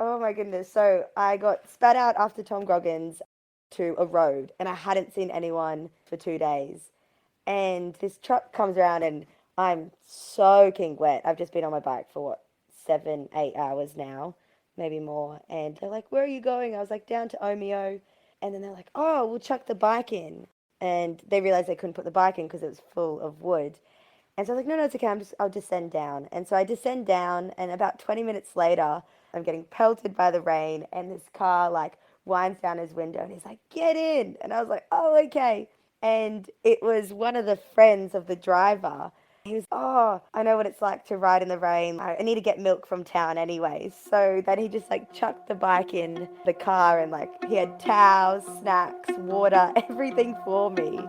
Oh my goodness. So I got spat out after Tom Goggins to a road and I hadn't seen anyone for 2 days. And this truck comes around and I'm soaking wet. I've just been on my bike for what, 7, 8 hours now, maybe more. And they're like, "Where are you going?" I was like, "Down to Omeo." And then they're like, "Oh, we'll chuck the bike in." And they realized they couldn't put the bike in because it was full of wood. And so I was like, "No, no, it's okay. I'll descend down." And so I descend down, and about 20 minutes later, I'm getting pelted by the rain, and this car like winds down his window, and he's like, "Get in!" And I was like, "Oh, okay." And it was one of the friends of the driver. He was, "Oh, I know what it's like to ride in the rain. I need to get milk from town anyways." So then he just like chucked the bike in the car, and like he had towels, snacks, water, everything for me.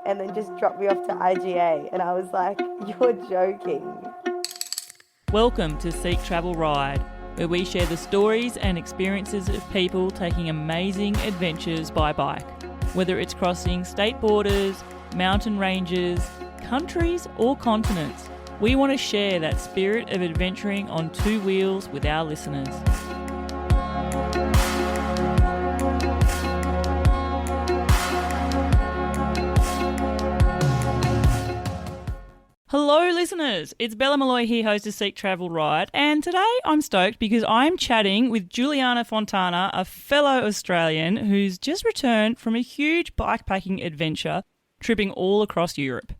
And then just dropped me off to IGA. And I was like, "You're joking." Welcome to Seek Travel Ride, where we share the stories and experiences of people taking amazing adventures by bike. Whether it's crossing state borders, mountain ranges, countries or continents, we want to share that spirit of adventuring on two wheels with our listeners. Hello listeners, it's Bella Malloy here, host of Seek Travel Ride, and today I'm stoked because I'm chatting with Juliana Fontana, a fellow Australian who's just returned from a huge bikepacking adventure, tripping all across Europe.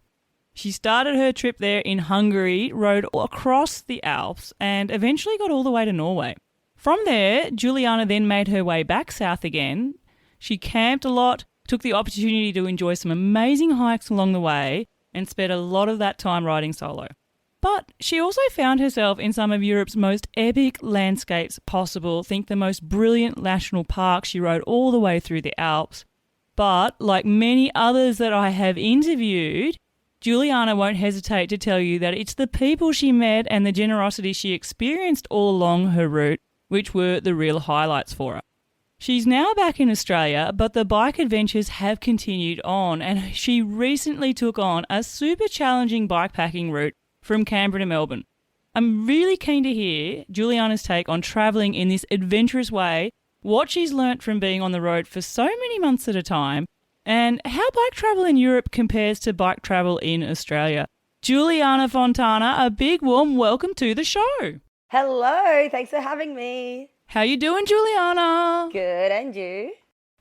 She started her trip there in Hungary, rode across the Alps, and eventually got all the way to Norway. From there, Juliana then made her way back south again. She camped a lot, took the opportunity to enjoy some amazing hikes along the way, and spent a lot of that time riding solo. But she also found herself in some of Europe's most epic landscapes possible. Think the most brilliant national parks. She rode all the way through the Alps. But like many others that I have interviewed, Juliana won't hesitate to tell you that it's the people she met and the generosity she experienced all along her route which were the real highlights for her. She's now back in Australia, but the bike adventures have continued on, and she recently took on a super challenging bikepacking route from Canberra to Melbourne. I'm really keen to hear Juliana's take on travelling in this adventurous way, what she's learnt from being on the road for so many months at a time, and how bike travel in Europe compares to bike travel in Australia. Juliana Fontana, a big warm welcome to the show. Hello, thanks for having me. How you doing, Juliana? Good, and you?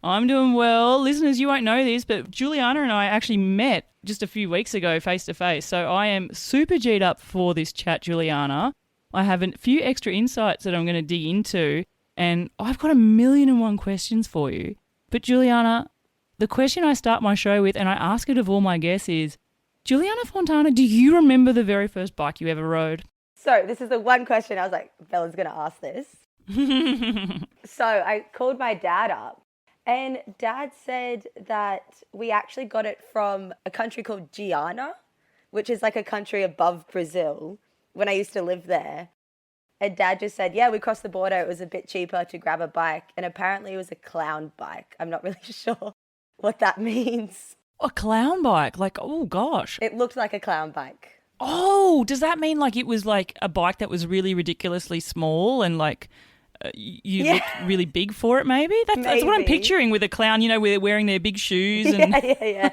I'm doing well. Listeners, you won't know this, but Juliana and I actually met just a few weeks ago face to face. So I am super G'd up for this chat, Juliana. I have a few extra insights that I'm going to dig into, and I've got 1,000,001 questions for you. But Juliana, the question I start my show with, and I ask it of all my guests, is, Juliana Fontana, do you remember the very first bike you ever rode? So this is the one question I was like, Bella's going to ask this. So I called my dad up, and Dad said that we actually got it from a country called Juliana, which is like a country above Brazil, when I used to live there. And Dad just said, yeah, we crossed the border. It was a bit cheaper to grab a bike. And apparently it was a clown bike. I'm not really sure what that means. A clown bike? Like, oh gosh. It looked like a clown bike. Oh, does that mean like it was like a bike that was really ridiculously small and like you looked really big for it maybe? That's what I'm picturing with a clown, you know, where they're wearing their big shoes. And... Yeah.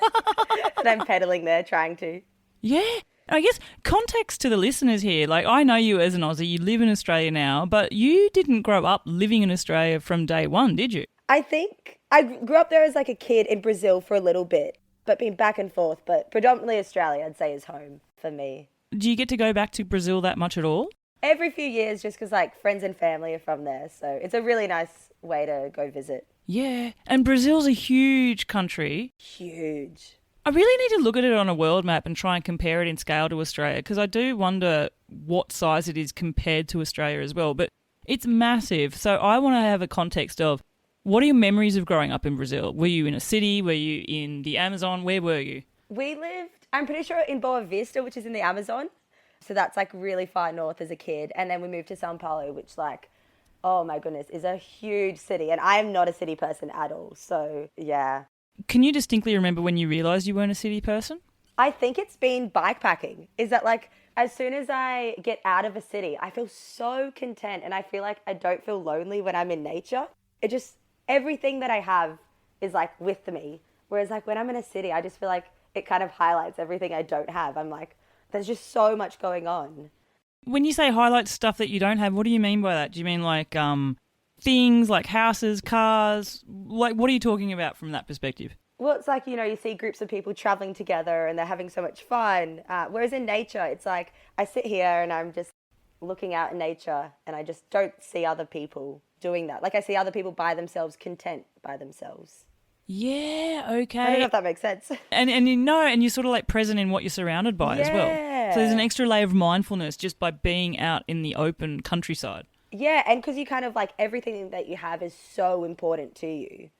And I'm pedaling there trying to. Yeah. I guess context to the listeners here, like I know you as an Aussie, you live in Australia now, but you didn't grow up living in Australia from day one, did you? I think I grew up there as like a kid in Brazil for a little bit, but been back and forth, but predominantly Australia I'd say is home for me. Do you get to go back to Brazil that much at all? Every few years, just because like friends and family are from there. So it's a really nice way to go visit. Yeah. And Brazil's a huge country. Huge. I really need to look at it on a world map and try and compare it in scale to Australia, because I do wonder what size it is compared to Australia as well. But it's massive. So I want to have a context of, what are your memories of growing up in Brazil? Were you in a city? Were you in the Amazon? Where were you? We lived, I'm pretty sure, in Boa Vista, which is in the Amazon. So that's like really far north as a kid. And then we moved to Sao Paulo, which like, oh my goodness, is a huge city. And I am not a city person at all. So yeah. Can you distinctly remember when you realised you weren't a city person? I think it's been bikepacking. Is that like As soon as I get out of a city, I feel so content and I feel like I don't feel lonely when I'm in nature. It just, everything that I have is like with me. Whereas like when I'm in a city, I just feel like it kind of highlights everything I don't have. I'm like, there's just so much going on. When you say highlight stuff that you don't have, what do you mean by that? Do you mean like things like houses, cars? Like, what are you talking about from that perspective? Well, it's like, you see groups of people traveling together and they're having so much fun. Whereas in nature, it's like I sit here and I'm just looking out in nature and I just don't see other people doing that. Like I see other people by themselves, content by themselves. Yeah, okay. I don't know if that makes sense. And and you're sort of like present in what you're surrounded by as well. So there's an extra layer of mindfulness just by being out in the open countryside. Yeah, and because you kind of like everything that you have is so important to you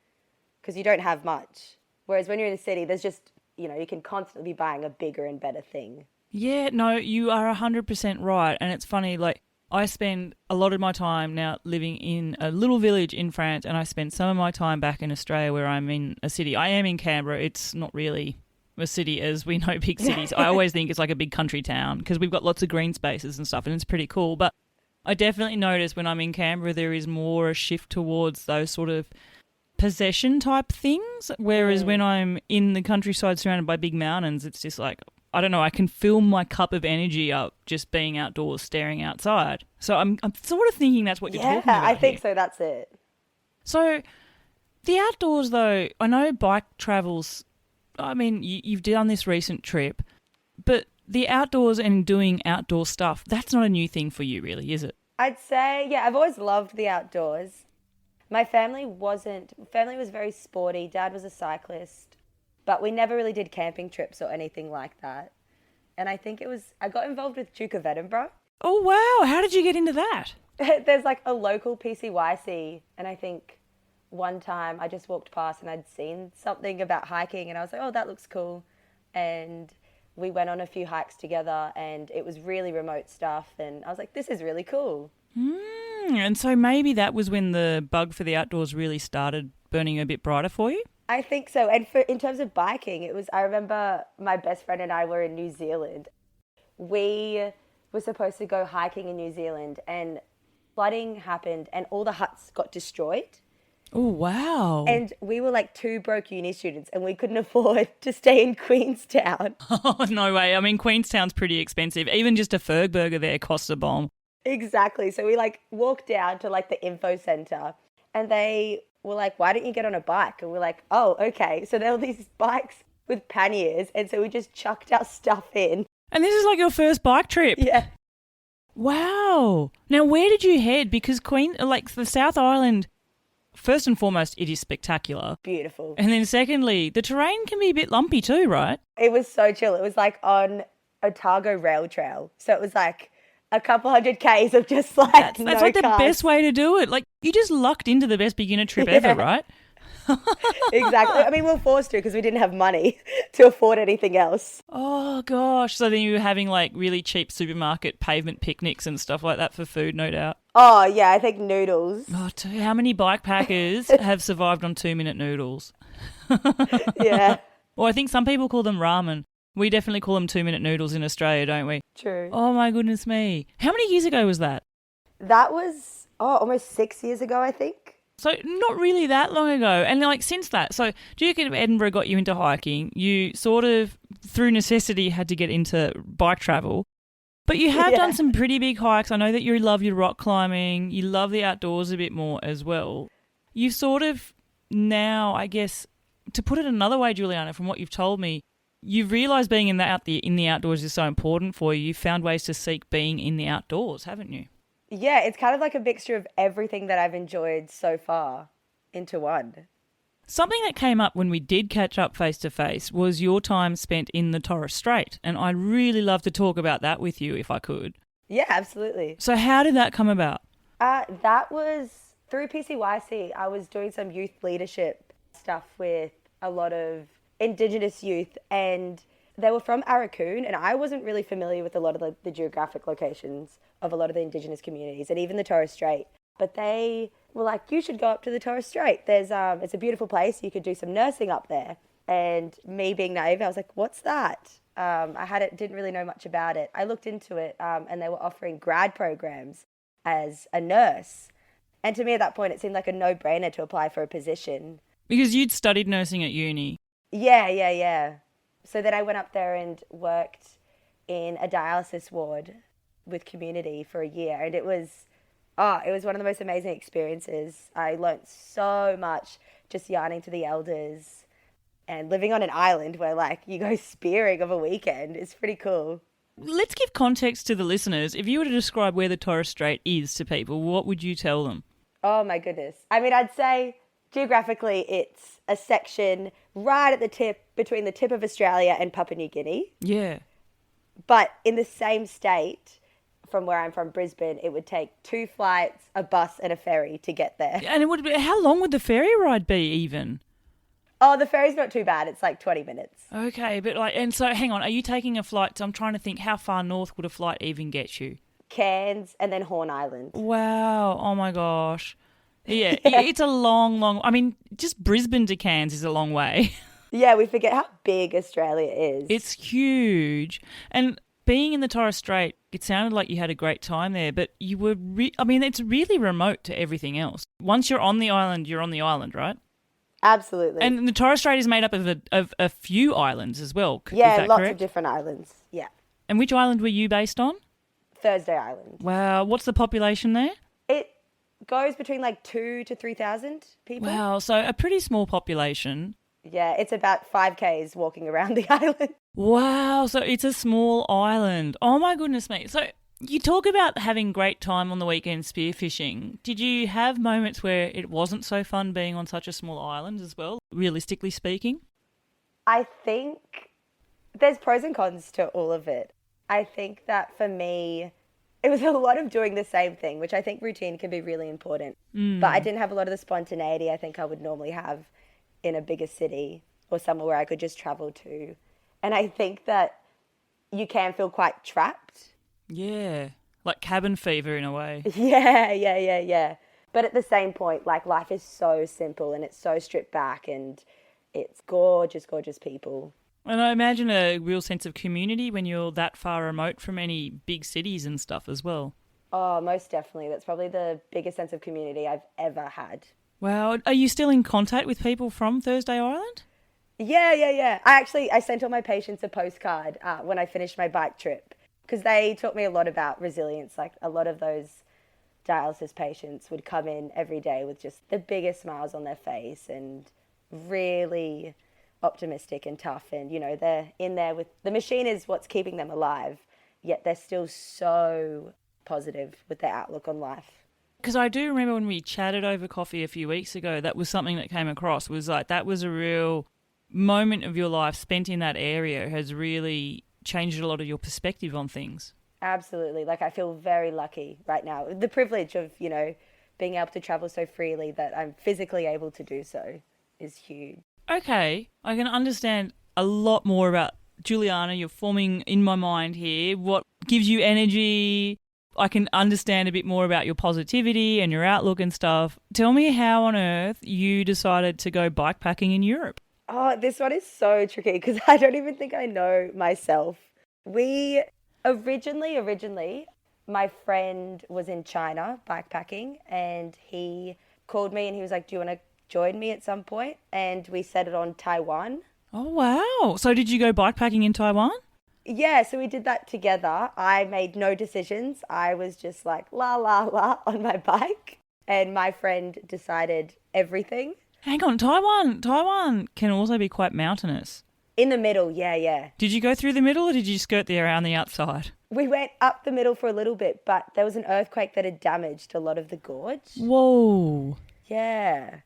because you don't have much. Whereas when you're in a city, there's just, you can constantly be buying a bigger and better thing. Yeah, no, you are 100% right. And it's funny, like, I spend a lot of my time now living in a little village in France, and I spend some of my time back in Australia where I'm in a city. I am in Canberra. It's not really a city as we know big cities. I always think it's like a big country town because we've got lots of green spaces and stuff, and it's pretty cool. But I definitely notice when I'm in Canberra there is more a shift towards those sort of possession type things, whereas when I'm in the countryside surrounded by big mountains, it's just like, I don't know, I can fill my cup of energy up just being outdoors, staring outside. So I'm sort of thinking that's what you're talking about. Yeah, I think here. so. That's it. So the outdoors, though, I know bike travels, I mean, you've done this recent trip, but the outdoors and doing outdoor stuff, that's not a new thing for you really, is it? I'd say, yeah, I've always loved the outdoors. My family was very sporty. Dad was a cyclist, but we never really did camping trips or anything like that. And I think I got involved with Duke of Edinburgh. Oh, wow. How did you get into that? There's like a local PCYC, and I think one time I just walked past and I'd seen something about hiking and I was like, oh, that looks cool. And we went on a few hikes together and it was really remote stuff and I was like, this is really cool. And so maybe that was when the bug for the outdoors really started burning a bit brighter for you? I think so. And in terms of biking, I remember my best friend and I were in New Zealand. We were supposed to go hiking in New Zealand and flooding happened and all the huts got destroyed. Oh, wow. And we were like two broke uni students and we couldn't afford to stay in Queenstown. Oh, no way. I mean, Queenstown's pretty expensive. Even just a Ferg burger there costs a bomb. Exactly. So we like walked down to like the info center and they were like, why don't you get on a bike? And we're like, oh, okay. So there were these bikes with panniers. And so we just chucked our stuff in. And this is like your first bike trip? Yeah. Wow. Now, where did you head? Because the South Island, first and foremost, it is spectacular. Beautiful. And then secondly, the terrain can be a bit lumpy too, right? It was so chill. It was like on Otago rail trail. So it was like a couple 100 Ks of just like That's no like the cars. best way to do it. Like, you just lucked into the best beginner trip ever, right? Exactly. I mean, we were forced to because we didn't have money to afford anything else. Oh, gosh. So then you were having like really cheap supermarket pavement picnics and stuff like that for food, no doubt. Oh, yeah, I think noodles. Oh, how many bikepackers have survived on 2-minute noodles? Yeah. Well, I think some people call them ramen. We definitely call them 2-minute noodles in Australia, don't we? True. Oh, my goodness me. How many years ago was that? That was, almost 6 years ago, I think. So not really that long ago. And like since that, so Duke of Edinburgh got you into hiking. You sort of, through necessity, had to get into bike travel. But you have done some pretty big hikes. I know that you love your rock climbing. You love the outdoors a bit more as well. You sort of now, I guess, to put it another way, Juliana, from what you've told me, you've realised being in the outdoors is so important for you. You've found ways to seek being in the outdoors, haven't you? Yeah, it's kind of like a mixture of everything that I've enjoyed so far into one. Something that came up when we did catch up face to face was your time spent in the Torres Strait, and I'd really love to talk about that with you if I could. Yeah, absolutely. So how did that come about? That was through PCYC. I was doing some youth leadership stuff with a lot of Indigenous youth, and they were from Arakoon, and I wasn't really familiar with a lot of the geographic locations of a lot of the Indigenous communities and even the Torres Strait. But they were like, you should go up to the Torres Strait. It's a beautiful place. You could do some nursing up there. And me being naive, I was like, what's that? Didn't really know much about it. I looked into it, and they were offering grad programs as a nurse. And to me at that point, it seemed like a no-brainer to apply for a position. Because you'd studied nursing at uni. Yeah. So then I went up there and worked in a dialysis ward with community for a year. And it was one of the most amazing experiences. I learnt so much just yarning to the elders and living on an island where like you go spearing of a weekend. It's pretty cool. Let's give context to the listeners. If you were to describe where the Torres Strait is to people, what would you tell them? Oh my goodness. I mean, I'd say geographically it's a section right at the tip between the tip of Australia and Papua New Guinea. Yeah. But in the same state from where I'm from, Brisbane, it would take 2 flights, a bus and a ferry to get there. And it would be, how long would the ferry ride be even? Oh, the ferry's not too bad. It's like 20 minutes. Okay, but and so hang on, are you taking a flight? I'm trying to think, how far north would a flight even get you? Cairns and then Horn Island. Wow. Oh my gosh. Yeah, it's a long, I mean, just Brisbane to Cairns is a long way. Yeah, we forget how big Australia is. It's huge. And being in the Torres Strait, it sounded like you had a great time there, but you were, it's really remote to everything else. Once you're on the island, you're on the island, right? Absolutely. And the Torres Strait is made up of a few islands as well. Yeah, is that lots correct? of different islands. Yeah. And which island were you based on? Thursday Island. Wow. What's the population there? It goes between like 2,000 to 3,000 people. Wow. So a pretty small population. Yeah, it's about 5Ks walking around the island. Wow. So it's a small island. Oh my goodness me. So you talk about having great time on the weekend spearfishing. Did you have moments where it wasn't so fun being on such a small island as well, realistically speaking? I think there's pros and cons to all of it. I think that for me, it was a lot of doing the same thing, which I think routine can be really important. But I didn't have a lot of the spontaneity I think I would normally have in a bigger city or somewhere where I could just travel to. And I think that you can feel quite trapped. Yeah, like cabin fever in a way. Yeah. But at the same point, like life is so simple and it's so stripped back and it's gorgeous, gorgeous people. And I imagine a real sense of community when you're that far remote from any big cities and stuff as well. Oh, most definitely. That's probably the biggest sense of community I've ever had. Wow. Are you still in contact with people from Thursday Island? Yeah. I sent all my patients a postcard when I finished my bike trip because they taught me a lot about resilience. Like a lot of those dialysis patients would come in every day with just the biggest smiles on their face and really optimistic and tough. And, you know, they're in there with the machine is what's keeping them alive, yet they're still so positive with their outlook on life. Because I do remember when we chatted over coffee a few weeks ago, that was something that came across, was like that was a real moment of your life spent in that area has really changed a lot of your perspective on things. Absolutely. Like I feel very lucky right now. The privilege of, you know, being able to travel so freely that I'm physically able to do so is huge. Okay, I can understand a lot more about Juliana. You're forming in my mind here what gives you energy. I can understand a bit more about your positivity and your outlook and stuff. Tell me how on earth you decided to go bikepacking in Europe. Oh, this one is so tricky because I don't even think I know myself. We originally, my friend was in China bikepacking and he called me and he was like, do you want to join me at some point? And we set it on Taiwan. Oh, wow. So did you go bikepacking in Taiwan? Yeah, so we did that together. I made no decisions. I was just like, la, la, la on my bike. And my friend decided everything. Hang on, Taiwan can also be quite mountainous. In the middle, yeah. Did you go through the middle or did you skirt around the outside? We went up the middle for a little bit, but there was an earthquake that had damaged a lot of the gorge. Whoa. Yeah.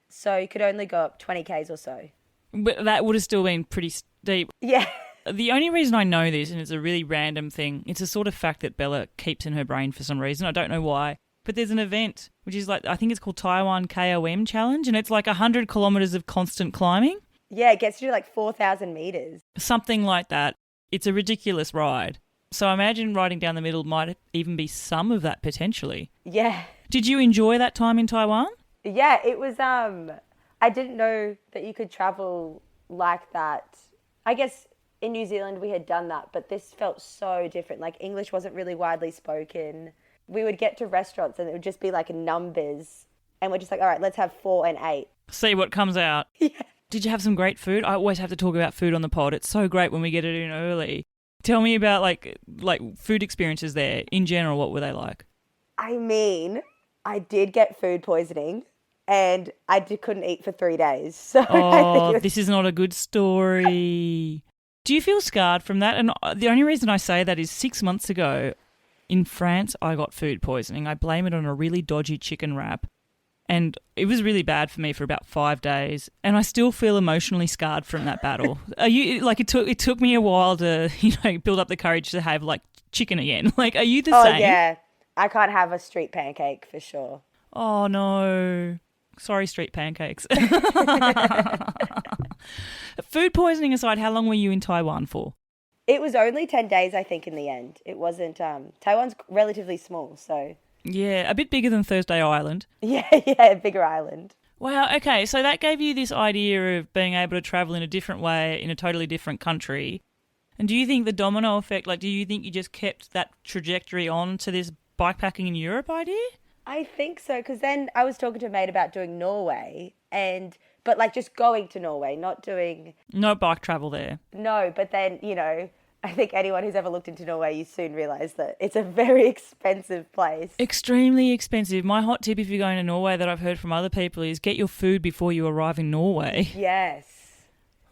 So you could only go up 20 Ks or so. But that would have still been pretty steep. Yeah. The only reason I know this, and it's a really random thing, it's a sort of fact that Bella keeps in her brain for some reason. I don't know why. But there's an event, which is like, I think it's called Taiwan KOM Challenge, and it's like 100 kilometres of constant climbing. Yeah, it gets you to like 4,000 metres. Something like that. It's a ridiculous ride. So I imagine riding down the middle might even be some of that potentially. Yeah. Did you enjoy that time in Taiwan? Yeah, it was, I didn't know that you could travel like that. I guess in New Zealand we had done that, but this felt so different. Like English wasn't really widely spoken. We would get to restaurants and it would just be like numbers, and we're just like, all right, let's have 4 and 8. See what comes out. Yeah. Did you have some great food? I always have to talk about food on the pod. It's so great when we get it in early. Tell me about like food experiences there in general. What were they like? I mean, I did get food poisoning and couldn't eat for 3 days. So Oh, this is not a good story. Do you feel scarred from that? And the only reason I say that is 6 months ago in France, I got food poisoning. I blame it on a really dodgy chicken wrap. And it was really bad for me for about 5 days, and I still feel emotionally scarred from that battle. Are you like it took me a while to build up the courage to have like chicken again? Like, are you the same? Oh yeah, I can't have a street pancake for sure. Oh no, sorry, street pancakes. Food poisoning aside, how long were you in Taiwan for? It was only 10 days, I think, in the end. It wasn't. Taiwan's relatively small, so. Yeah, a bit bigger than Thursday Island. Yeah, a bigger island. Wow, okay, so that gave you this idea of being able to travel in a different way in a totally different country. And do you think the domino effect, like do you think you just kept that trajectory on to this bikepacking in Europe idea? I think so, because then I was talking to a mate about doing Norway, but like just going to Norway, not doing... No bike travel there. No, but then, I think anyone who's ever looked into Norway, you soon realise that it's a very expensive place. Extremely expensive. My hot tip if you're going to Norway that I've heard from other people is get your food before you arrive in Norway. Yes.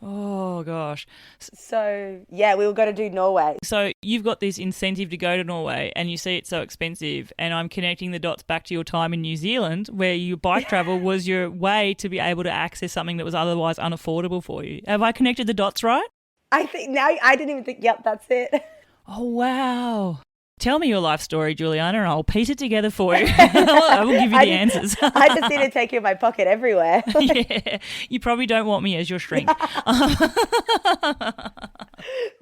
Oh, gosh. So, yeah, we were going to do Norway. So you've got this incentive to go to Norway and you see it's so expensive, and I'm connecting the dots back to your time in New Zealand where your bike travel was your way to be able to access something that was otherwise unaffordable for you. Have I connected the dots right? I think now I didn't even think, yep, that's it. Oh, wow. Tell me your life story, Juliana, and I'll piece it together for you. I will give you the answers. I just need to take you in my pocket everywhere. Yeah, you probably don't want me as your shrink.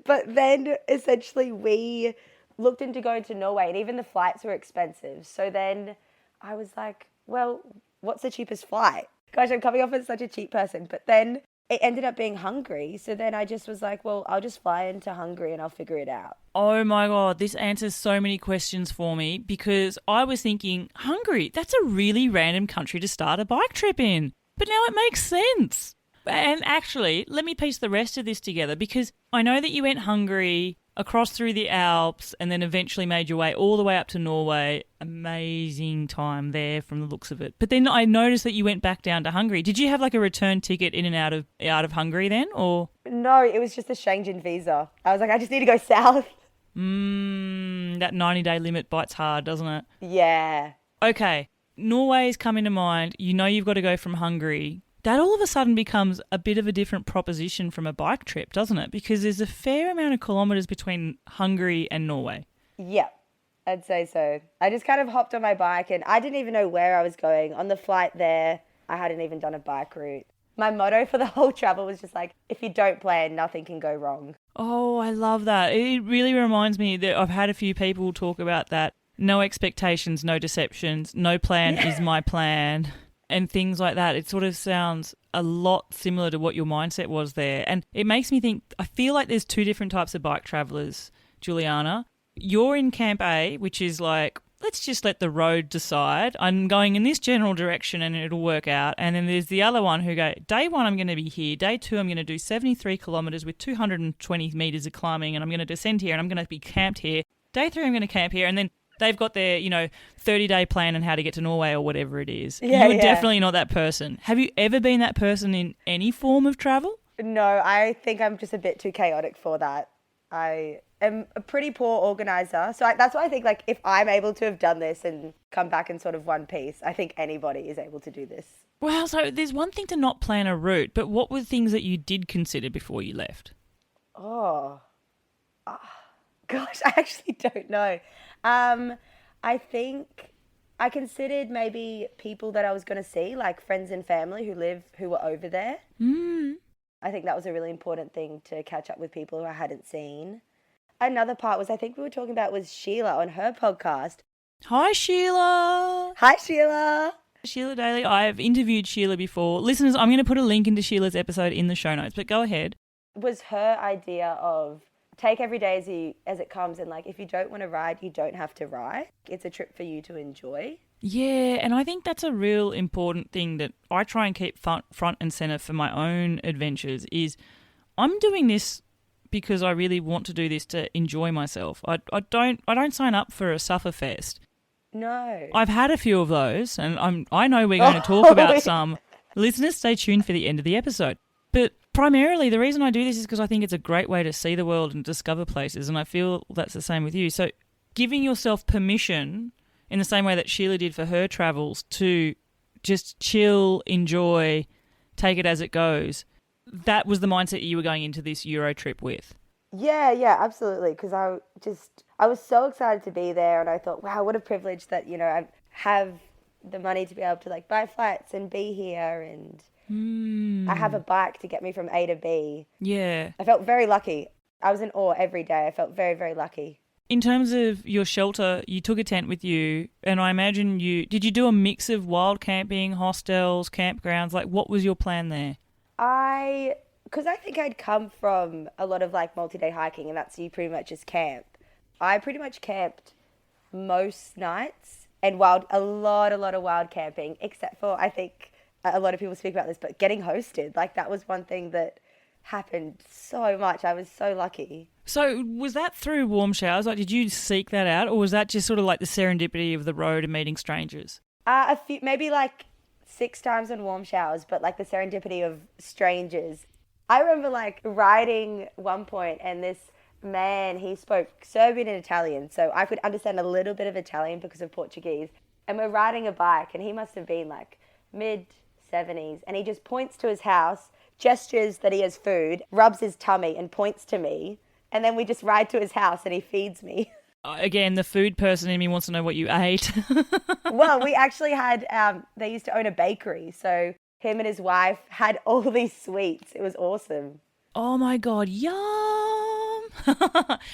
But then essentially we looked into going to Norway, and even the flights were expensive. So then I was like, well, what's the cheapest flight? Gosh, I'm coming off as such a cheap person. But then it ended up being Hungary. So then I just was like, well, I'll just fly into Hungary and I'll figure it out. Oh my God, this answers so many questions for me, because I was thinking, Hungary, that's a really random country to start a bike trip in. But now it makes sense. And actually, let me piece the rest of this together, because I know that you went Hungary, across through the Alps, and then eventually made your way all the way up to Norway. Amazing time there from the looks of it. But then I noticed that you went back down to Hungary. Did you have like a return ticket in and out of Hungary then, or? No, it was just a Schengen visa. I was like, I just need to go south. That 90-day limit bites hard, doesn't it? Yeah. Okay, Norway's coming to mind. You know you've got to go from Hungary. That all of a sudden becomes a bit of a different proposition from a bike trip, doesn't it? Because there's a fair amount of kilometres between Hungary and Norway. Yeah, I'd say so. I just kind of hopped on my bike and I didn't even know where I was going. On the flight there, I hadn't even done a bike route. My motto for the whole travel was just like, if you don't plan, nothing can go wrong. Oh, I love that. It really reminds me that I've had a few people talk about that. No expectations, no deceptions, no plan is my plan, and things like that. It sort of sounds a lot similar to what your mindset was there. And it makes me think, I feel like there's two different types of bike travellers, Juliana. You're in Camp A, which is like, let's just let the road decide. I'm going in this general direction and it'll work out. And then there's the other one who go, day one, I'm going to be here. Day two, I'm going to do 73 kilometres with 220 metres of climbing, and I'm going to descend here and I'm going to be camped here. Day three, I'm going to camp here. And then they've got their, 30-day plan on how to get to Norway or whatever it is. Yeah, You're definitely not that person. Have you ever been that person in any form of travel? No, I think I'm just a bit too chaotic for that. I am a pretty poor organizer. So that's why I think, like, if I'm able to have done this and come back in sort of one piece, I think anybody is able to do this. Well, so there's one thing to not plan a route, but what were things that you did consider before you left? Gosh, I actually don't know. I think I considered maybe people that I was going to see, like friends and family who were over there. I think that was a really important thing, to catch up with people who I hadn't seen. Another part was, I think we were talking about, was Sheila on her podcast. Hi, Sheila. Hi, Sheila. Sheila Daly. I have interviewed Sheila before. Listeners, I'm going to put a link into Sheila's episode in the show notes, but go ahead. was her idea of take every day as it comes, and like if you don't want to ride, you don't have to ride. It's a trip for you to enjoy. Yeah, and I think that's a real important thing that I try and keep front and centre for my own adventures is I'm doing this because I really want to do this to enjoy myself. I don't sign up for a sufferfest. No. I've had a few of those, and I know we're going to talk about some. Listeners, stay tuned for the end of the episode. But primarily, the reason I do this is because I think it's a great way to see the world and discover places, and I feel that's the same with you. So giving yourself permission in the same way that Sheila did for her travels to just chill, enjoy, take it as it goes, that was the mindset you were going into this Euro trip with. Yeah, absolutely. Because I was so excited to be there, and I thought, wow, what a privilege that, you know, I have the money to be able to like buy flights and be here, and I have a bike to get me from A to B. Yeah. I felt very lucky. I was in awe every day. I felt very, very lucky. In terms of your shelter, you took a tent with you, and I imagine did you do a mix of wild camping, hostels, campgrounds? Like, what was your plan there? Because I think I'd come from a lot of like multi-day hiking, and that's you pretty much just camp. I pretty much camped most nights, and a lot of wild camping, except for, I think a lot of people speak about this, but getting hosted, like that was one thing that happened so much. I was so lucky. So was that through warm showers? Like, did you seek that out, or was that just sort of like the serendipity of the road and meeting strangers? A few, maybe like 6 times on warm showers, but like the serendipity of strangers. I remember like riding one point, and this man, he spoke Serbian and Italian, so I could understand a little bit of Italian because of Portuguese. And we're riding a bike, and he must have been like mid-70s, and he just points to his house, gestures that he has food, rubs his tummy and points to me, and then we just ride to his house and he feeds me. Again, the food person in me wants to know what you ate. Well, we actually had, they used to own a bakery, so him and his wife had all these sweets. It was awesome. Oh my God, yum!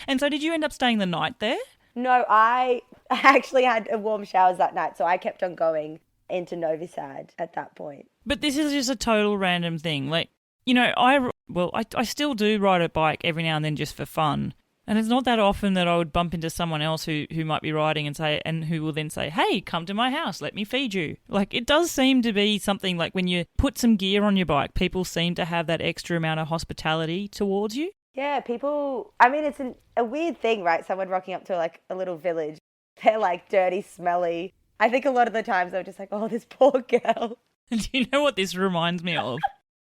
And so did you end up staying the night there? No, I actually had warm showers that night, so I kept on going into Novi Sad at that point. But this is just a total random thing. Like, you know, I still do ride a bike every now and then just for fun. And it's not that often that I would bump into someone else who might be riding and who will then say, hey, come to my house, let me feed you. Like, it does seem to be something like when you put some gear on your bike, people seem to have that extra amount of hospitality towards you. Yeah, people, I mean, it's a weird thing, right? Someone rocking up to like a little village. They're like dirty, smelly. I think a lot of the times they're just like, oh, this poor girl. Do you know what this reminds me of?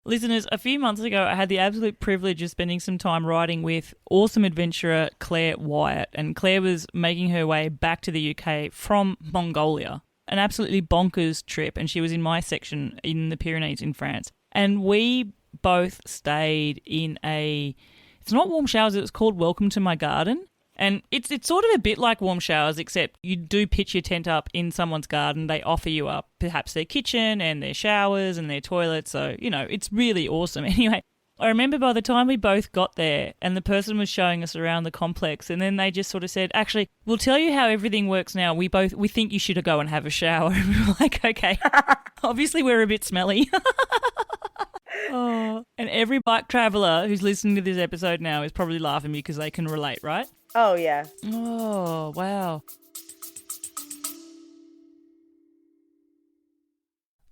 Listeners, a few months ago, I had the absolute privilege of spending some time riding with awesome adventurer Claire Wyatt. And Claire was making her way back to the UK from Mongolia. An absolutely bonkers trip. And she was in my section in the Pyrenees in France. And we both stayed in it's not warm showers, it was called Welcome to My Garden. And it's sort of a bit like warm showers, except you do pitch your tent up in someone's garden. They offer you up perhaps their kitchen and their showers and their toilets. So, you know, it's really awesome. Anyway, I remember by the time we both got there and the person was showing us around the complex, and then they just sort of said, actually, we'll tell you how everything works now. We think you should go and have a shower. And we were like, okay, obviously we're a bit smelly. Oh, and every bike traveller who's listening to this episode now is probably laughing because they can relate, right? Oh, yeah. Oh, wow.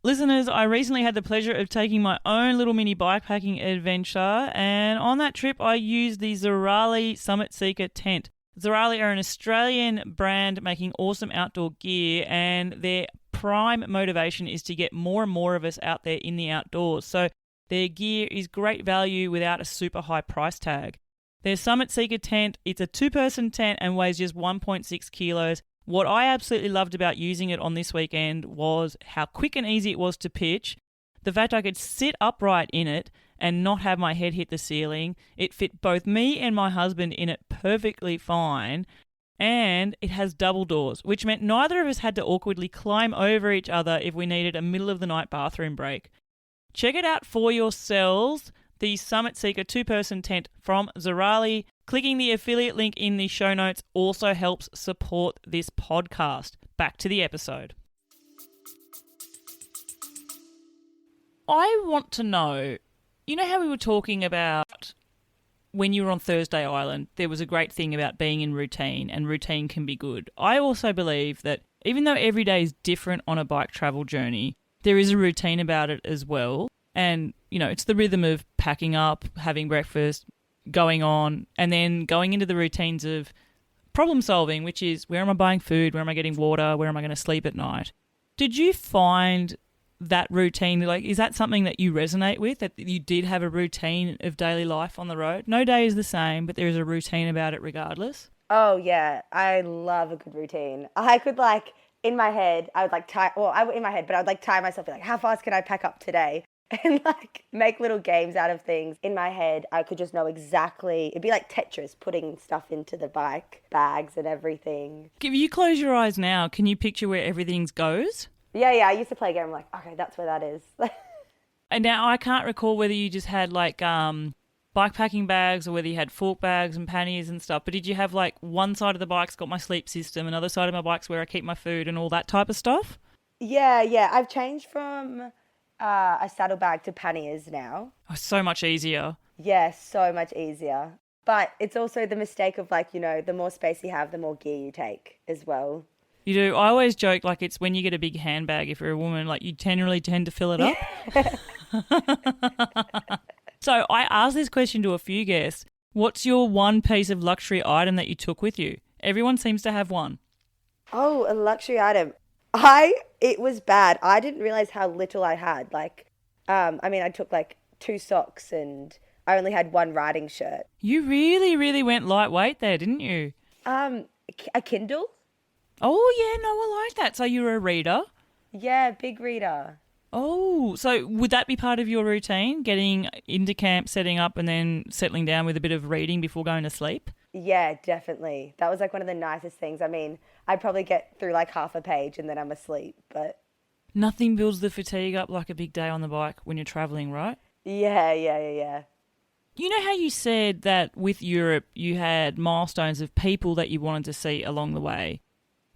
Listeners, I recently had the pleasure of taking my own little mini bikepacking adventure, and on that trip I used the Zurali Summit Seeker tent. Zurali are an Australian brand making awesome outdoor gear, and their prime motivation is to get more and more of us out there in the outdoors. So their gear is great value without a super high price tag. Their Summit Seeker tent, it's a 2-person tent and weighs just 1.6 kilos. What I absolutely loved about using it on this weekend was how quick and easy it was to pitch, the fact I could sit upright in it and not have my head hit the ceiling. It fit both me and my husband in it perfectly fine, and it has double doors, which meant neither of us had to awkwardly climb over each other if we needed a middle-of-the-night bathroom break. Check it out for yourselves. The Summit Seeker 2-person tent from Zurali. Clicking the affiliate link in the show notes also helps support this podcast. Back to the episode. I want to know, you know how we were talking about when you were on Thursday Island, there was a great thing about being in routine, and routine can be good. I also believe that even though every day is different on a bike travel journey, there is a routine about it as well. And, you know, it's the rhythm of packing up, having breakfast, going on, and then going into the routines of problem solving, which is where am I buying food, where am I getting water, where am I going to sleep at night. Did you find that routine, like, is that something that you resonate with, that you did have a routine of daily life on the road? No day is the same, but there is a routine about it regardless. Oh, yeah. I love a good routine. I could, like, in my head, I would, like, in my head, but I would, like, tie myself, be like, how fast can I pack up today? And, like, make little games out of things. In my head, I could just know exactly. It'd be like Tetris, putting stuff into the bike bags and everything. If you close your eyes now, can you picture where everything goes? Yeah, I used to play a game. I'm like, okay, that's where that is. And now I can't recall whether you just had, like, bikepacking bags or whether you had fork bags and panniers and stuff, but did you have, like, one side of the bike's got my sleep system, another side of my bike's where I keep my food and all that type of stuff? Yeah. I've changed from a saddlebag to panniers now. Oh, so much easier. Yeah, so much easier. But it's also the mistake of, like, you know, the more space you have, the more gear you take as well. You do. I always joke, like, it's when you get a big handbag, if you're a woman, like, you generally tend to fill it up. So I asked this question to a few guests. What's your one piece of luxury item that you took with you? Everyone seems to have one. Oh, a luxury item. It was bad. I didn't realize how little I had. Like, I took, like, 2 socks and I only had 1 riding shirt. You really, really went lightweight there, didn't you? A Kindle? Oh, yeah, no, I like that. So you're a reader? Yeah, big reader. Oh, so would that be part of your routine, getting into camp, setting up and then settling down with a bit of reading before going to sleep? Yeah, definitely. That was, like, one of the nicest things. I mean, I'd probably get through, like, half a page and then I'm asleep, but... Nothing builds the fatigue up like a big day on the bike when you're travelling, right? Yeah. You know how you said that with Europe you had milestones of people that you wanted to see along the way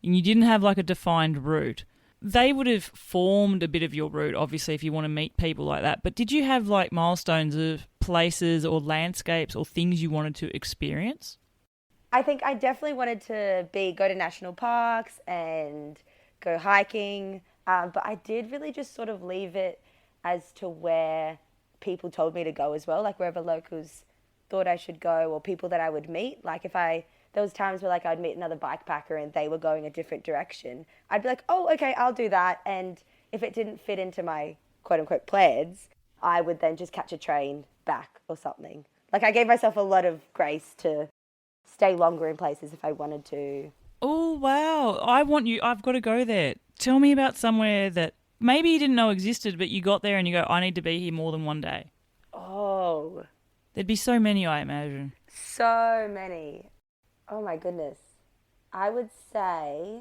and you didn't have, like, a defined route? They would have formed a bit of your route, obviously, if you want to meet people like that. But did you have, like, milestones of places or landscapes or things you wanted to experience? I think I definitely wanted to go to national parks and go hiking, but I did really just sort of leave it as to where people told me to go as well, like wherever locals thought I should go or people that I would meet. Like there was times where, like, I'd meet another bikepacker and they were going a different direction. I'd be like, oh, okay, I'll do that. And if it didn't fit into my quote-unquote plans, I would then just catch a train back or something. Like, I gave myself a lot of grace to stay longer in places if I wanted to. Oh, wow. I've got to go there. Tell me about somewhere that maybe you didn't know existed, but you got there and you go, I need to be here more than one day. Oh. There'd be so many, I imagine. So many. Oh, my goodness. I would say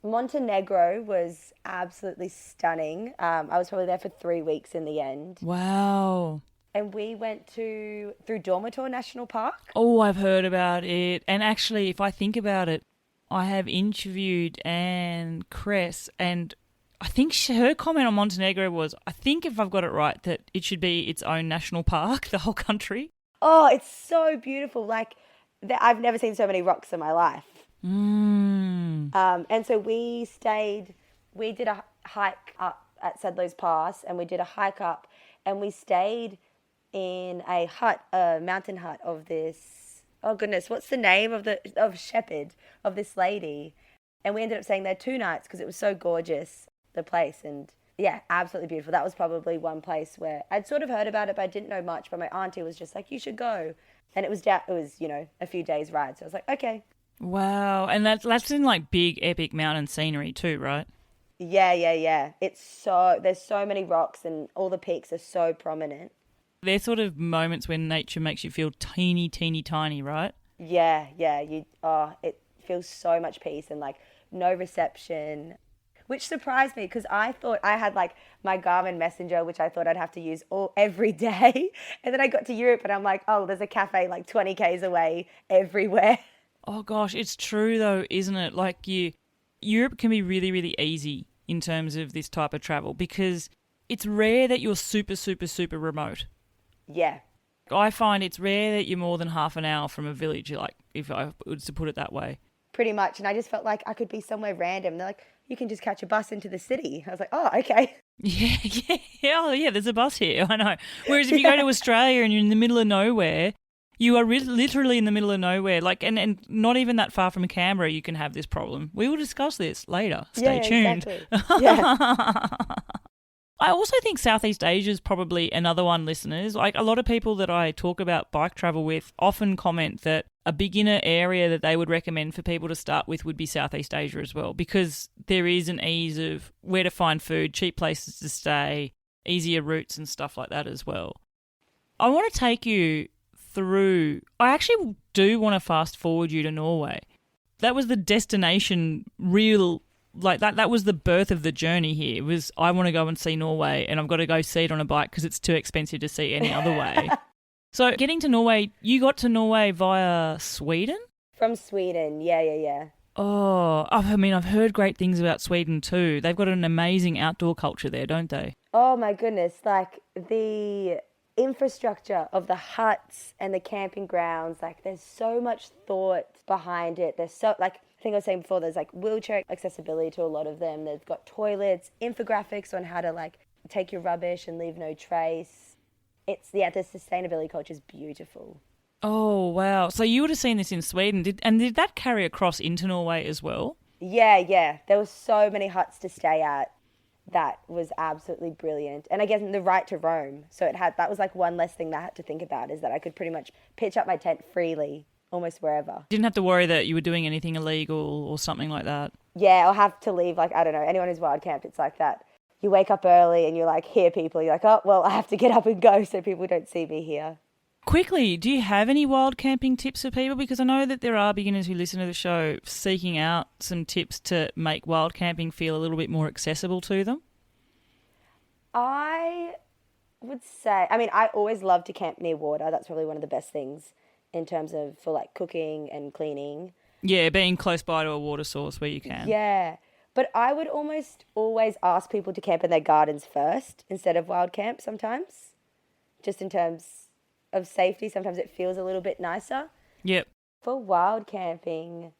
Montenegro was absolutely stunning. I was probably there for 3 weeks in the end. Wow. And we went through Dormitor National Park. Oh, I've heard about it. And actually, if I think about it, I have interviewed Anne Kress, and I think her comment on Montenegro was, I think if I've got it right, that it should be its own national park, the whole country. Oh, it's so beautiful. Like, I've never seen so many rocks in my life. And so we did a hike up at Sedlow's Pass, and we did a hike up, and we stayed in a mountain hut of this, oh goodness, what's the name of shepherd, of this lady? And we ended up staying there 2 nights because it was so gorgeous, the place. And yeah, absolutely beautiful. That was probably one place where I'd sort of heard about it, but I didn't know much. But my auntie was just like, you should go. And it was, a few days ride. So I was like, okay. Wow. And that's in, like, big, epic mountain scenery too, right? Yeah. There's so many rocks and all the peaks are so prominent. They're sort of moments when nature makes you feel teeny, teeny, tiny, right? Yeah. It feels so much peace and, like, no reception, which surprised me because I thought I had, like, my Garmin Messenger, which I thought I'd have to use every day. And then I got to Europe and I'm like, oh, there's a cafe like 20 k's away everywhere. Oh gosh, it's true though, isn't it? Like, Europe can be really, really easy in terms of this type of travel because it's rare that you're super, super, super remote. Yeah. I find it's rare that you're more than half an hour from a village, like if I was to put it that way. Pretty much. And I just felt like I could be somewhere random. They're like, you can just catch a bus into the city. I was like, oh, okay. Yeah. Oh, yeah, there's a bus here. I know. Whereas if you go to Australia and you're in the middle of nowhere, you are literally in the middle of nowhere. Like, and not even that far from Canberra, you can have this problem. We will discuss this later. Stay tuned. Exactly. Yeah. I also think Southeast Asia is probably another one, listeners. Like a lot of people that I talk about bike travel with often comment that a beginner area that they would recommend for people to start with would be Southeast Asia as well, because there is an ease of where to find food, cheap places to stay, easier routes and stuff like that as well. I want to take you through, I actually do want to fast forward you to Norway. That was the destination that was the birth of the journey here, was I want to go and see Norway and I've got to go see it on a bike because it's too expensive to see any other way. So getting to Norway, you got to Norway via Sweden? From Sweden, yeah. Oh, I mean, I've heard great things about Sweden too. They've got an amazing outdoor culture there, don't they? Oh my goodness, like the infrastructure of the huts and the camping grounds, like there's so much thought behind it. There's so, like I think I was saying before, there's like wheelchair accessibility to a lot of them. They've got toilets, infographics on how to like take your rubbish and leave no trace. The sustainability culture is beautiful. Oh, wow. So you would have seen this in Sweden. Did that carry across into Norway as well? Yeah. There were so many huts to stay at. That was absolutely brilliant. And I guess the right to roam. So that was like one less thing that I had to think about, is that I could pretty much pitch up my tent freely almost wherever. Didn't have to worry that you were doing anything illegal or something like that. Yeah, I'll have to leave, like, I don't know, anyone who's wild camped, it's like that. You wake up early and you like hear people, you're like, oh, well, I have to get up and go so people don't see me here. Quickly, do you have any wild camping tips for people? Because I know that there are beginners who listen to the show seeking out some tips to make wild camping feel a little bit more accessible to them. I would say, I mean, I always love to camp near water. That's probably one of the best things in terms of for like cooking and cleaning. Yeah, being close by to a water source where you can. Yeah. But I would almost always ask people to camp in their gardens first instead of wild camp sometimes, just in terms of safety. Sometimes it feels a little bit nicer. Yep. For wild camping,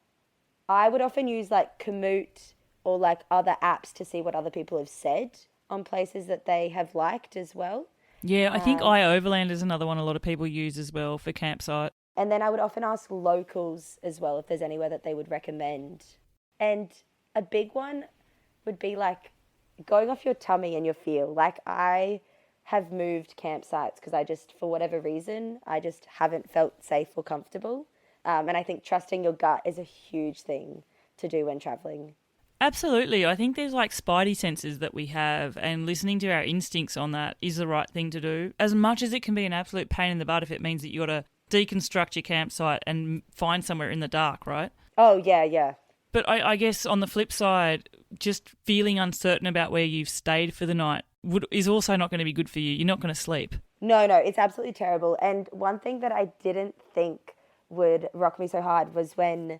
I would often use like Komoot or like other apps to see what other people have said on places that they have liked as well. Yeah, I think iOverland is another one a lot of people use as well for campsite. And then I would often ask locals as well if there's anywhere that they would recommend. And a big one would be like going off your tummy and your feel. Like I have moved campsites because I just, for whatever reason, I just haven't felt safe or comfortable. And I think trusting your gut is a huge thing to do when traveling. Absolutely. I think there's like spidey senses that we have, and listening to our instincts on that is the right thing to do. As much as it can be an absolute pain in the butt if it means that you got to deconstruct your campsite and find somewhere in the dark, right? Oh, yeah. But I guess on the flip side, just feeling uncertain about where you've stayed for the night is also not going to be good for you. You're not going to sleep. No, it's absolutely terrible. And one thing that I didn't think would rock me so hard was when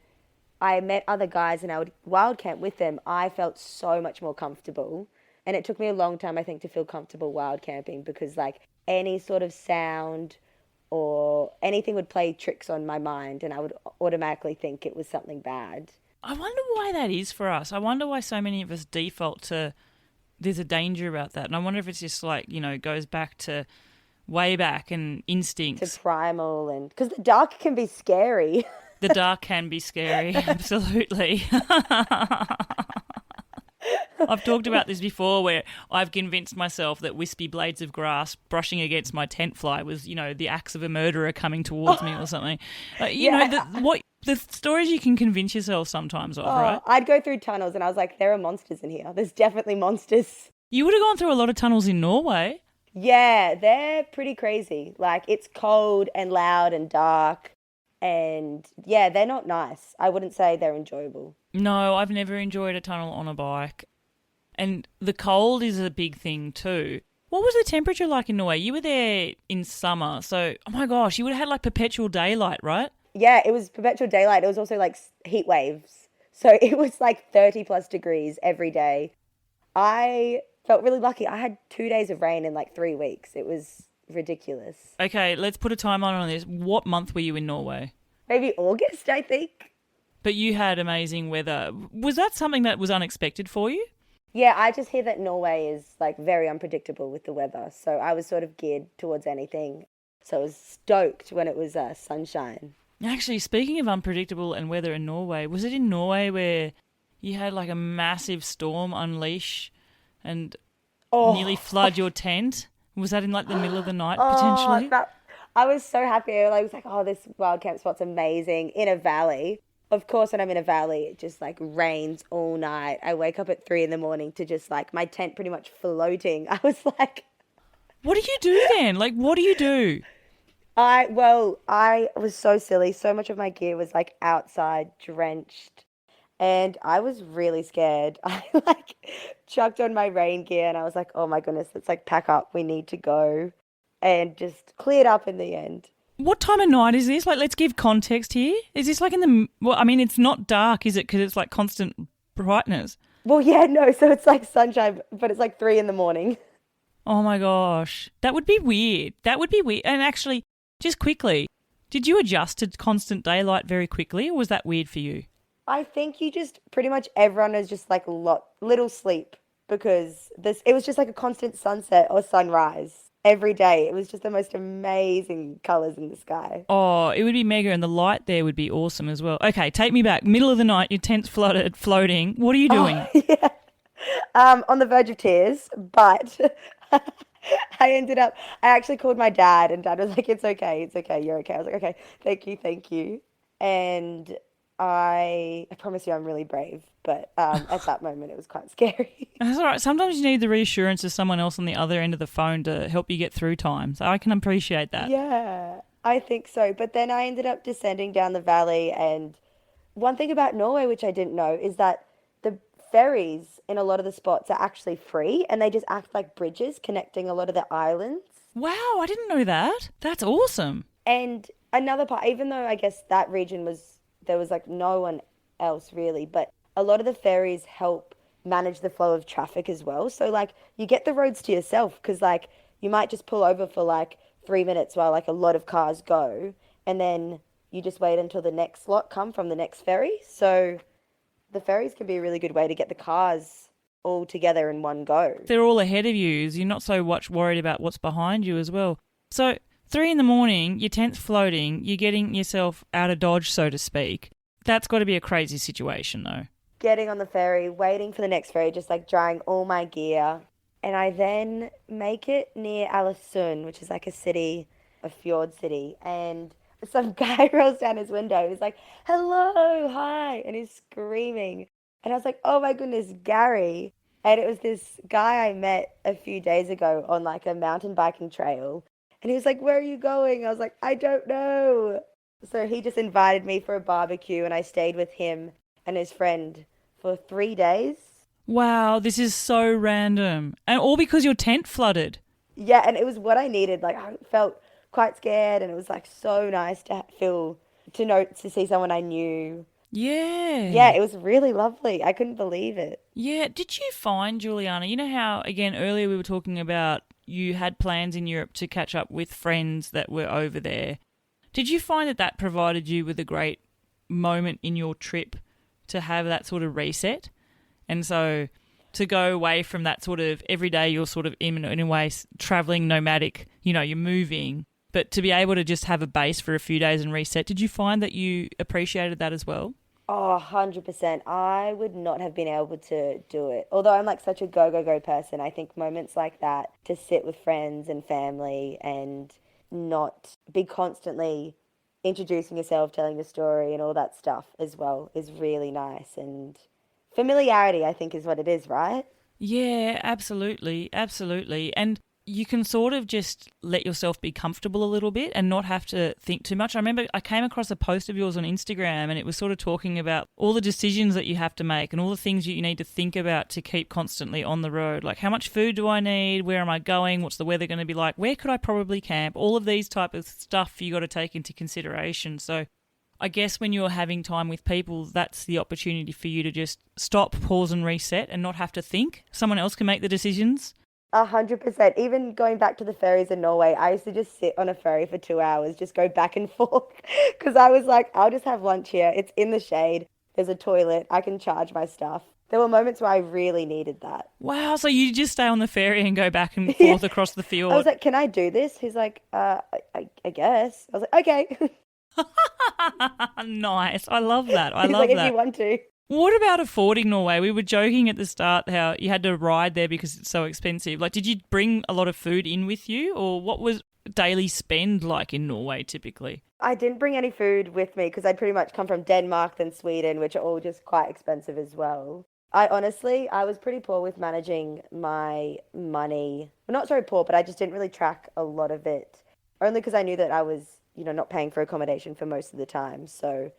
I met other guys and I would wild camp with them, I felt so much more comfortable. And it took me a long time, I think, to feel comfortable wild camping because like any sort of sound or anything would play tricks on my mind and I would automatically think it was something bad. I wonder why that is for us. I wonder why so many of us default to there's a danger about that. And I wonder if it's just like, goes back to way back and instincts. To primal and because the dark can be scary. The dark can be scary, absolutely. I've talked about this before where I've convinced myself that wispy blades of grass brushing against my tent fly was, the axe of a murderer coming towards me or something. The stories you can convince yourself sometimes of, right? I'd go through tunnels and I was like, there are monsters in here. There's definitely monsters. You would have gone through a lot of tunnels in Norway. Yeah, they're pretty crazy. Like it's cold and loud and dark. And yeah, they're not nice. I wouldn't say they're enjoyable. No, I've never enjoyed a tunnel on a bike. And the cold is a big thing too. What was the temperature like in Norway? You were there in summer, so, oh my gosh, you would have had like perpetual daylight, right? Yeah, it was perpetual daylight. It was also like heat waves. So it was like 30 plus degrees every day. I felt really lucky. I had 2 days of rain in like 3 weeks. It was ridiculous. Okay, let's put a timeline on this. What month were you in Norway? Maybe August, I think. But you had amazing weather. Was that something that was unexpected for you? Yeah, I just hear that Norway is like very unpredictable with the weather. So I was sort of geared towards anything. So I was stoked when it was sunshine. Actually, speaking of unpredictable and weather in Norway, was it in Norway where you had like a massive storm unleash and nearly flood your tent? Was that in like the middle of the night potentially? I was so happy. I was like, oh, this wild camp spot's amazing in a valley. Of course, when I'm in a valley, it just like rains all night. I wake up at 3 a.m. to just like my tent pretty much floating. I was like, what do you do then? Like, what do you do? I was so silly. So much of my gear was like outside, drenched. And I was really scared. I like chucked on my rain gear and I was like, oh my goodness, let's like pack up. We need to go. And just cleared up in the end. What time of night is this? Like, let's give context here. Is this like well, I mean, it's not dark, is it? Because it's like constant brightness. Well, yeah, no. So it's like sunshine, but it's like 3 a.m. Oh my gosh. That would be weird. And actually, just quickly, did you adjust to constant daylight very quickly or was that weird for you? I think you just pretty much everyone is just like little sleep because it was just like a constant sunset or sunrise every day. It was just the most amazing colors in the sky. Oh, it would be mega and the light there would be awesome as well. Okay, take me back. Middle of the night, your tent's flooded, floating. What are you doing? Oh, yeah. On the verge of tears, but I actually called my dad and dad was like, it's okay, you're okay. I was like, okay, thank you. And I promise you I'm really brave, but at that moment it was quite scary. That's all right. Sometimes you need the reassurance of someone else on the other end of the phone to help you get through time. So I can appreciate that. Yeah, I think so. But then I ended up descending down the valley. And one thing about Norway, which I didn't know, is that the ferries in a lot of the spots are actually free and they just act like bridges connecting a lot of the islands. Wow, I didn't know that. That's awesome. And another part, even though I guess that region there was like no one else really, but a lot of the ferries help manage the flow of traffic as well. So like you get the roads to yourself because like you might just pull over for like 3 minutes while like a lot of cars go and then you just wait until the next lot come from the next ferry. So the ferries can be a really good way to get the cars all together in one go. They're all ahead of you, so you're not so much worried about what's behind you as well. So 3 a.m, your tent's floating, you're getting yourself out of Dodge, so to speak. That's got to be a crazy situation, though. Getting on the ferry, waiting for the next ferry, just like drying all my gear. And I then make it near Alesund, which is like a fjord city. And some guy rolls down his window. He's like, hello, hi. And he's screaming. And I was like, oh my goodness, Gary. And it was this guy I met a few days ago on like a mountain biking trail. And he was like, where are you going? I was like, I don't know. So he just invited me for a barbecue and I stayed with him and his friend for 3 days. Wow, this is so random. And all because your tent flooded. Yeah, and it was what I needed. Like I felt quite scared and it was like so nice to to see someone I knew. Yeah. Yeah, it was really lovely. I couldn't believe it. Yeah. Did you find, Juliana, you know how, again, earlier we were talking about you had plans in Europe to catch up with friends that were over there. Did you find that provided you with a great moment in your trip to have that sort of reset? And so to go away from that sort of every day you're sort of in a way traveling nomadic, you're moving, but to be able to just have a base for a few days and reset, did you find that you appreciated that as well? Oh, 100%. I would not have been able to do it. Although I'm like such a go person, I think moments like that to sit with friends and family and not be constantly introducing yourself, telling the story and all that stuff as well is really nice. And familiarity, I think, is what it is, right? Yeah, absolutely. Absolutely. And you can sort of just let yourself be comfortable a little bit and not have to think too much. I remember I came across a post of yours on Instagram and it was sort of talking about all the decisions that you have to make and all the things you need to think about to keep constantly on the road. Like how much food do I need? Where am I going? What's the weather going to be like? Where could I probably camp? All of these type of stuff you got to take into consideration. So I guess when you're having time with people, that's the opportunity for you to just stop, pause and reset and not have to think. Someone else can make the decisions. 100%. Even going back to the ferries in Norway, I used to just sit on a ferry for 2 hours, just go back and forth. Because I was like, I'll just have lunch here. It's in the shade. There's a toilet. I can charge my stuff. There were moments where I really needed that. Wow, so you just stay on the ferry and go back and Yeah. forth across the I was fjord. like, can I do this? He's like, I guess. I was like, okay. Nice. I love that. I He's love like, if that. you want to. What about affording Norway? We were joking at the start how you had to ride there because it's so expensive. Like, did you bring a lot of food in with you, or what was daily spend like in Norway typically? I didn't bring any food with me because I'd pretty much come from Denmark then Sweden, which are all just quite expensive as well. I was pretty poor with managing my money. Well, not so poor, but I just didn't really track a lot of it. Only because I knew that I was, not paying for accommodation for most of the time. So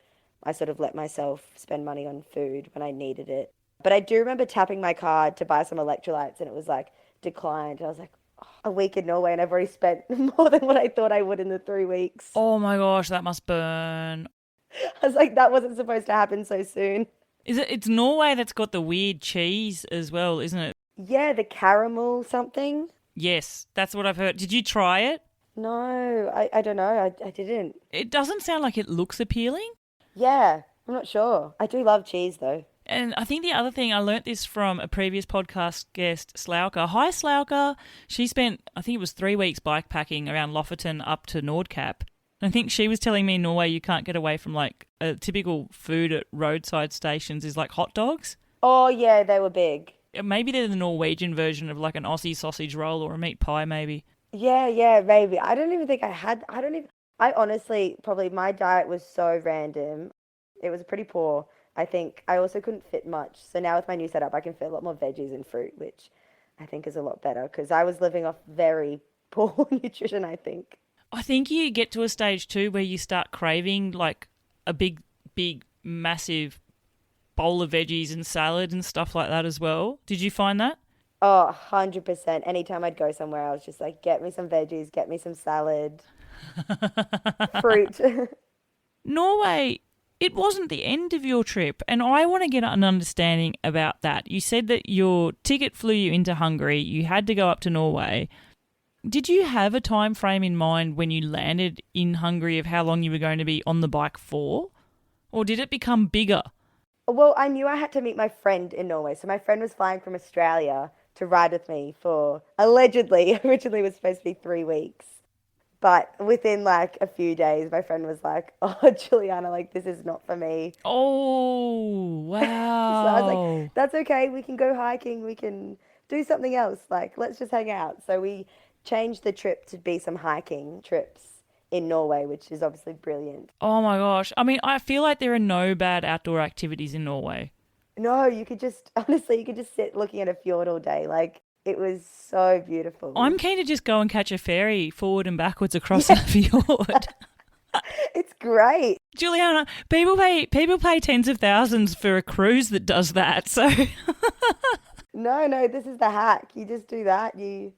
I sort of let myself spend money on food when I needed it. But I do remember tapping my card to buy some electrolytes and it was like declined. I was like, "Oh, a week in Norway and I've already spent more than what I thought I would in the 3 weeks." Oh my gosh, that must burn. I was like, that wasn't supposed to happen so soon. It's Norway that's got the weird cheese as well, isn't it? Yeah, the caramel something. Yes, that's what I've heard. Did you try it? No, I don't know. I didn't. It doesn't sound like it looks appealing. Yeah, I'm not sure. I do love cheese though. And I think the other thing, I learnt this from a previous podcast guest, Slauka. Hi, Slauka. She spent, I think it was 3 weeks bikepacking around Lofoten up to Nordkap. And I think she was telling me in Norway you can't get away from like a typical food at roadside stations is like hot dogs. Oh yeah, they were big. Maybe they're the Norwegian version of like an Aussie sausage roll or a meat pie maybe. Yeah, maybe. I don't even think I honestly, probably my diet was so random. It was pretty poor. I think I also couldn't fit much. So now with my new setup, I can fit a lot more veggies and fruit, which I think is a lot better because I was living off very poor nutrition, I think. I think you get to a stage too where you start craving like a big, massive bowl of veggies and salad and stuff like that as well. Did you find that? Oh, 100%. Anytime I'd go somewhere, I was just like, get me some veggies, get me some salad, fruit. Norway, it wasn't the end of your trip, and I want to get an understanding about that. You said that your ticket flew you into Hungary, you had to go up to Norway. Did you have a time frame in mind when you landed in Hungary of how long you were going to be on the bike for? Or did it become bigger? Well, I knew I had to meet my friend in Norway. So my friend was flying from Australia to ride with me for allegedly, originally was supposed to be 3 weeks. But within like a few days, my friend was like, "Oh, Juliana, like this is not for me." Oh, So I was wow. like, "That's okay. We can go hiking. We can do something else. Like, let's just hang out." So we changed the trip to be some hiking trips in Norway, which is obviously brilliant. Oh my gosh. I mean, I feel like there are no bad outdoor activities in Norway. No, you could just, honestly, you could just sit looking at a fjord all day. Like, it was so beautiful. I'm keen to just go and catch a ferry forward and backwards across a fjord. It's great. Juliana, people pay tens of thousands for a cruise that does that. So No, this is the hack. You just do that. You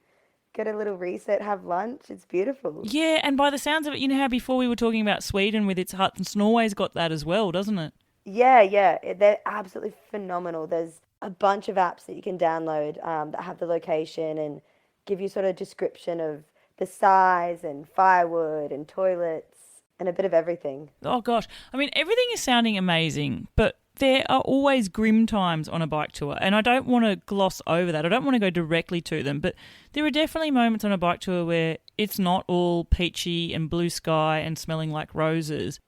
get a little reset, have lunch. It's beautiful. yeah, and by the sounds of it, you know how before we were talking about Sweden with its huts, Norway's got that as well, doesn't it? Yeah. They're absolutely phenomenal. There's a bunch of apps that you can download that have the location and give you sort of description of the size and firewood and toilets and a bit of everything. Oh gosh, I mean everything is sounding amazing, but there are always grim times on a bike tour, and I don't want to gloss over that. I don't want to go directly to them, but there are definitely moments on a bike tour where it's not all peachy and blue sky and smelling like roses.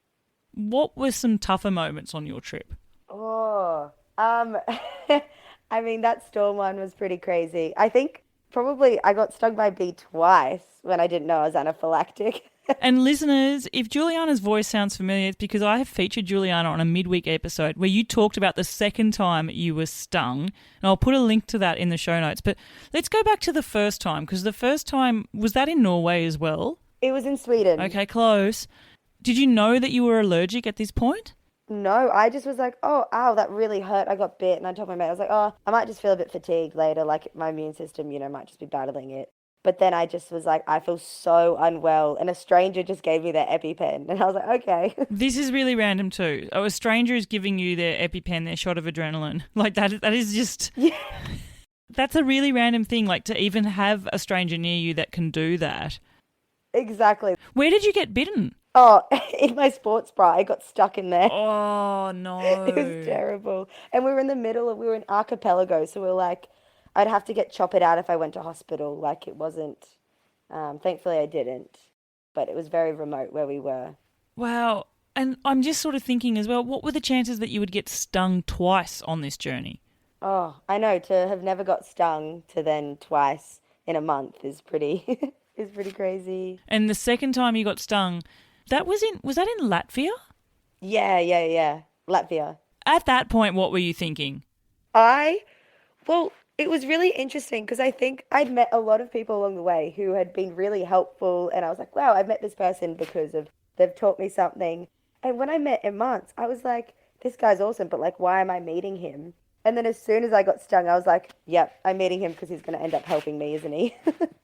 What were some tougher moments on your trip? Oh, I mean, that storm one was pretty crazy. I think probably I got stung by a bee twice when I didn't know I was anaphylactic. And listeners, if Juliana's voice sounds familiar, it's because I have featured Juliana on a midweek episode where you talked about the second time you were stung. And I'll put a link to that in the show notes. But let's go back to the first time, because the first time, was that in Norway as well? It was in Sweden. Okay, close. Did you know that you were allergic at this point? No, I just was like, oh, ow, that really hurt. I got bit. And I told my mate, I was like, oh, I might just feel a bit fatigued later. Like my immune system, might just be battling it. But then I just was like, I feel so unwell. And a stranger just gave me their EpiPen. And I was like, okay. This is really random too. Oh, a stranger is giving you their EpiPen, their shot of adrenaline. Like that is just... Yeah. That's a really random thing, like to even have a stranger near you that can do that. Exactly. Where did you get bitten? Oh, in my sports bra, I got stuck in there. Oh, It was no. terrible. And we were in the middle of, we were in archipelago, so we were like, I'd have to get chop it out if I went to hospital. Like it wasn't, thankfully I didn't, but it was very remote where we were. Wow. And I'm just sort of thinking as well, what were the chances that you would get stung twice on this journey? Oh, I know, to have never got stung to then twice in a month is pretty, is pretty crazy. And the second time you got stung, was that in Latvia? Yeah. Latvia. At that point, what were you thinking? I, well, it was really interesting because I think I'd met a lot of people along the way who had been really helpful. And I was like, wow, I've met this person because of they've taught me something. And when I met Imance, I was like, this guy's awesome, but like, why am I meeting him? And then as soon as I got stung, I was like, yep, I'm meeting him because he's going to end up helping me, isn't he?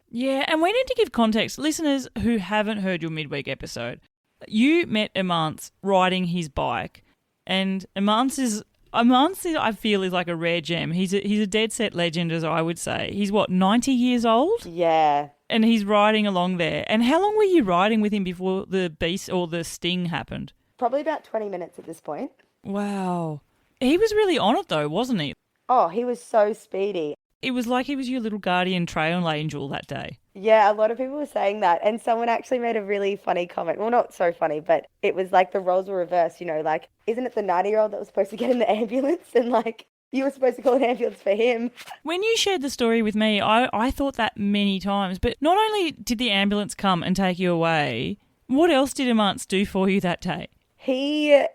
Yeah, and we need to give context. Listeners who haven't heard your midweek episode, you met Imance riding his bike, and Imance, I feel, is like a rare gem. He's a dead set legend, as I would say. He's what, 90 years old? Yeah. And he's riding along there. And how long were you riding with him before the beast or the sting happened? Probably about 20 minutes at this point. Wow. He was really on it though, wasn't he? Oh, he was so speedy. It was like he was your little guardian trail angel that day. Yeah, a lot of people were saying that. And someone actually made a really funny comment. Well, not so funny, but it was like the roles were reversed, like, isn't it the 90-year-old that was supposed to get in the ambulance? And like, you were supposed to call an ambulance for him. When you shared the story with me, I thought that many times. But not only did the ambulance come and take you away, what else did Imance do for you that day? He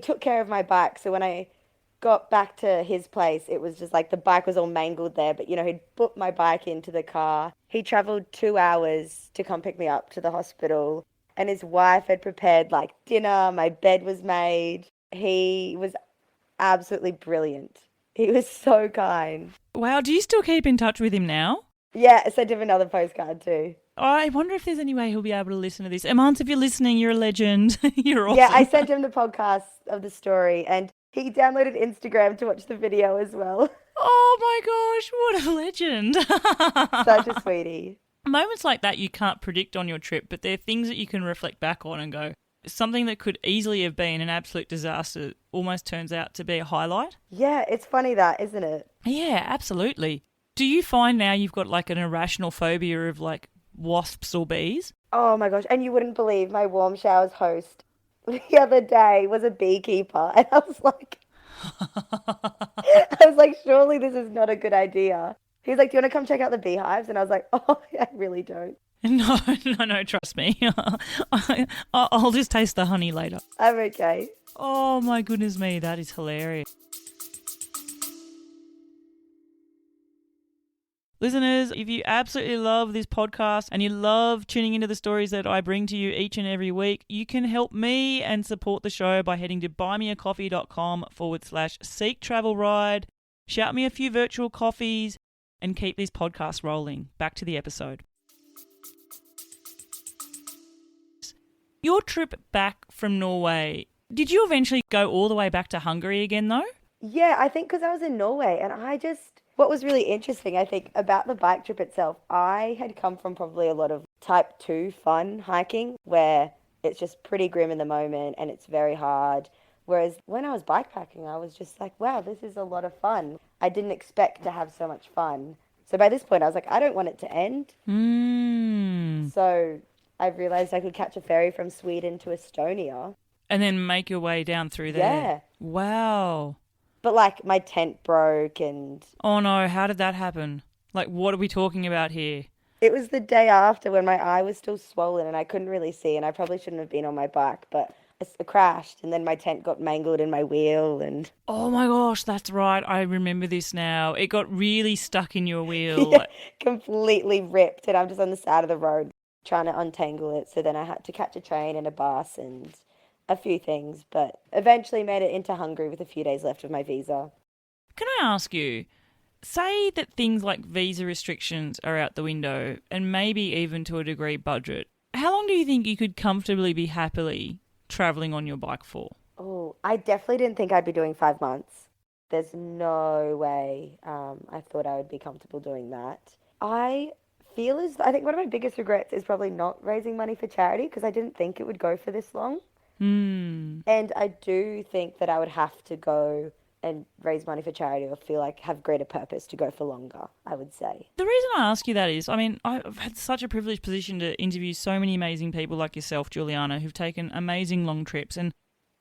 took care of my bike. So when I got back to his place, it was just like the bike was all mangled there. But, he'd put my bike into the car. He traveled 2 hours to come pick me up to the hospital. And his wife had prepared like dinner. My bed was made. He was absolutely brilliant. He was so kind. Wow, do you still keep in touch with him now? Yeah, I sent him another postcard too. I wonder if there's any way he'll be able to listen to this. Imance, if you're listening, you're a legend. You're awesome. Yeah, I sent him the podcast of the story and he downloaded Instagram to watch the video as well. Oh my gosh, what a legend. Such a sweetie. Moments like that you can't predict on your trip, but they're things that you can reflect back on and go, something that could easily have been an absolute disaster almost turns out to be a highlight. Yeah, it's funny that, isn't it? Yeah, absolutely. Do you find now you've got like an irrational phobia of like wasps or bees? Oh my gosh, and you wouldn't believe my warm showers host the other day was a beekeeper and I was like, surely this is not a good idea. He's like, do you want to come check out the beehives? And I was like, oh, I really don't. No, trust me. I'll just taste the honey later. I'm okay. Oh my goodness me, that is hilarious. Listeners, if you absolutely love this podcast and you love tuning into the stories that I bring to you each and every week, you can help me and support the show by heading to buymeacoffee.com/Seek Travel Ride. Shout me a few virtual coffees and keep this podcast rolling. Back to the episode. Your trip back from Norway, did you eventually go all the way back to Hungary again though? Yeah, I think because I was in Norway and what was really interesting, I think, about the bike trip itself, I had come from probably a lot of type 2 fun hiking where it's just pretty grim in the moment and it's very hard. Whereas when I was bikepacking, I was just like, wow, this is a lot of fun. I didn't expect to have so much fun. So by this point, I was like, I don't want it to end. So I realized I could catch a ferry from Sweden to Estonia. And then make your way down through there. Yeah. Wow. But like my tent broke and... Oh no, how did that happen? Like, what are we talking about here? It was the day after when my eye was still swollen and I couldn't really see and I probably shouldn't have been on my bike, but I crashed and then my tent got mangled in my wheel and... Oh my gosh, that's right. I remember this now. It got really stuck in your wheel. Yeah, completely ripped and I'm just on the side of the road trying to untangle it. So then I had to catch a train and a bus and a few things, but eventually made it into Hungary with a few days left of my visa. Can I ask you, say that things like visa restrictions are out the window and maybe even to a degree budget. How long do you think you could comfortably be happily travelling on your bike for? Oh, I definitely didn't think I'd be doing 5 months. there's no way I thought I would be comfortable doing that. I think one of my biggest regrets is probably not raising money for charity because I didn't think it would go for this long. Hmm. And I do think that I would have to go and raise money for charity or feel like have greater purpose to go for longer, I would say. The reason I ask you that is, I mean, I've had such a privileged position to interview so many amazing people like yourself, Juliana, who've taken amazing long trips. And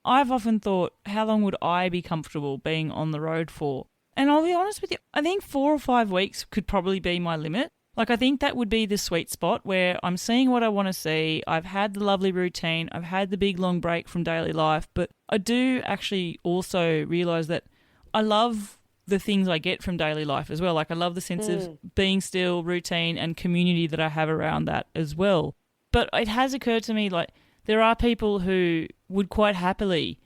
I've often thought, how long would I be comfortable being on the road for? And I'll be honest with you, I think 4 or 5 weeks could probably be my limit. Like, I think that would be the sweet spot where I'm seeing what I want to see. I've had the lovely routine. I've had the big long break from daily life. But I do actually also realise that I love the things I get from daily life as well. Like, I love the sense of being still, routine, and community that I have around that as well. But it has occurred to me, like, there are people who would quite happily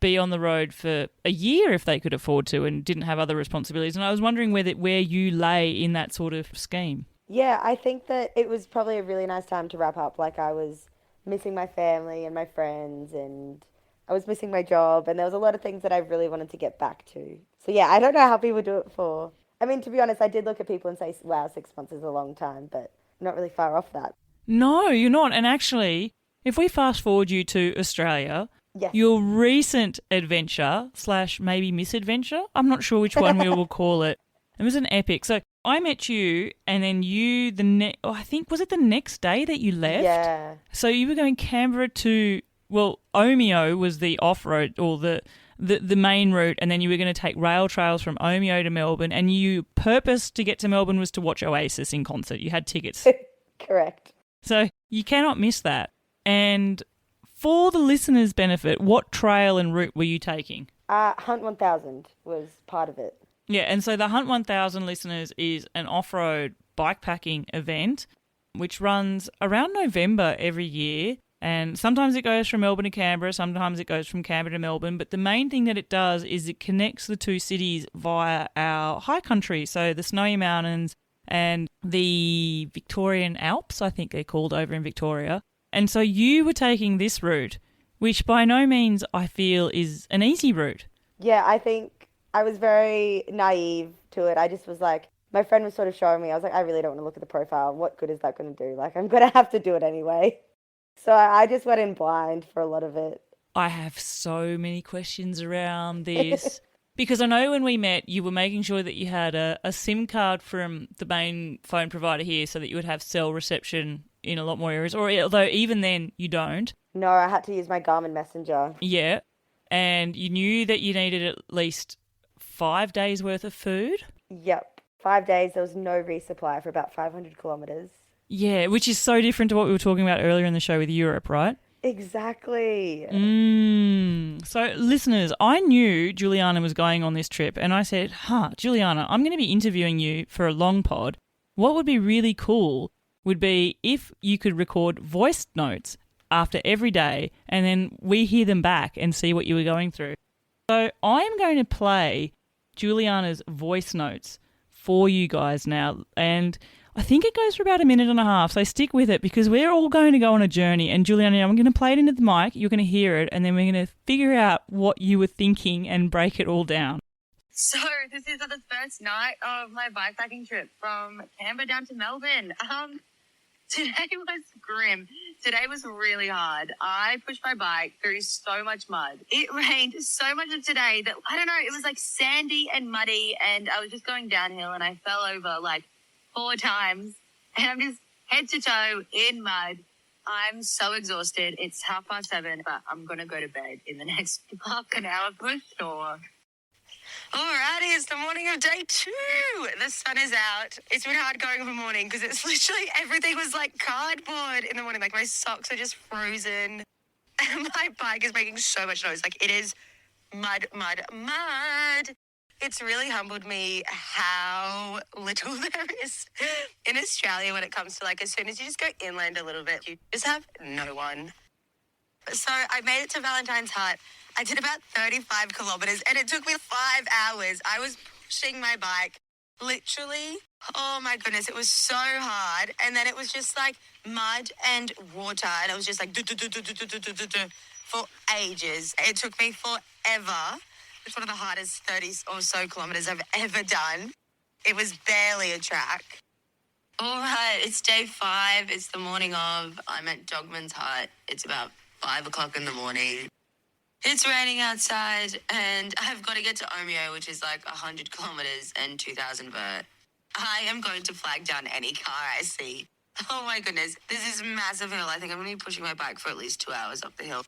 be on the road for a year if they could afford to and didn't have other responsibilities. And I was wondering where you lay in that sort of scheme. Yeah, I think that it was probably a really nice time to wrap up. Like, I was missing my family and my friends, and I was missing my job, and there was a lot of things that I really wanted to get back to. So yeah, I don't know how people do it for. I mean, to be honest, I did look at people and say, wow, 6 months is a long time, but I'm not really far off that. No, you're not. And actually, if we fast forward you to Australia, Yes. your recent adventure / maybe misadventure, I'm not sure which one we will call it. It was an epic. So I met you, and then you I think, was it the next day that you left? Yeah. So you were going Canberra to, well, Omeo was the off-road or the main route, and then you were going to take rail trails from Omeo to Melbourne, and your purpose to get to Melbourne was to watch Oasis in concert. You had tickets. Correct. So you cannot miss that. And for the listeners' benefit, what trail and route were you taking? Hunt 1000 was part of it. Yeah, and so the Hunt 1000, listeners, is an off-road bikepacking event which runs around November every year. And sometimes it goes from Melbourne to Canberra, sometimes it goes from Canberra to Melbourne. But the main thing that it does is it connects the two cities via our high country, so the Snowy Mountains and the Victorian Alps, I think they're called over in Victoria. And so you were taking this route, which by no means I feel is an easy route. Yeah, I think I was very naive to it. I just was like, my friend was sort of showing me, I was like, I really don't want to look at the profile. What good is that going to do? Like, I'm going to have to do it anyway. So I just went in blind for a lot of it. I have so many questions around this. Because I know when we met, you were making sure that you had a SIM card from the main phone provider here so that you would have cell reception in a lot more areas. Or although even then you don't. No, I had to use my Garmin Messenger. Yeah. And you knew that you needed at least 5 days worth of food. Yep. 5 days. There was no resupply for about 500 kilometers. Yeah, which is so different to what we were talking about earlier in the show with Europe, right? Exactly. So, listeners, I knew Juliana was going on this trip, and I said, Juliana, I'm going to be interviewing you for a long pod. What would be really cool would be if you could record voice notes after every day, and then we hear them back and see what you were going through. So, I'm going to play Juliana's voice notes for you guys now, and I think it goes for about a minute and a half, so stick with it because we're all going to go on a journey. And Juliana, I'm going to play it into the mic, you're going to hear it, and then we're going to figure out what you were thinking and break it all down. So this is the first night of my bikepacking trip from Canberra down to Melbourne. Today was grim. Today was really hard. I pushed my bike through so much mud. It rained so much of today that, I don't know, it was like sandy and muddy, and I was just going downhill and I fell over like 4 times, and I'm just head to toe in mud. I'm so exhausted. It's 7:30, but I'm going to go to bed in the next half an hour for sure. Alrighty, it's the morning of day 2. The sun is out. It's been hard going for morning because it's literally everything was like cardboard in the morning. Like my socks are just frozen. And my bike is making so much noise. Like it is mud, mud, mud. It's really humbled me how little there is in Australia when it comes to like as soon as you just go inland a little bit, you just have no one. So I made it to Valentine's Hut. I did about 35 kilometers and it took me 5 hours. I was pushing my bike literally. Oh my goodness, it was so hard. And then it was just like mud and water and it was just like for ages. It took me forever. It's one of the hardest 30 or so kilometres I've ever done. It was barely a track. All right, it's day 5. It's the morning of. I'm at Dogman's Hut. It's about 5 o'clock in the morning. It's raining outside, and I've got to get to Omeo, which is like 100 kilometres and 2,000 vert. I am going to flag down any car I see. Oh my goodness, this is a massive hill. I think I'm going to be pushing my bike for at least 2 hours up the hill.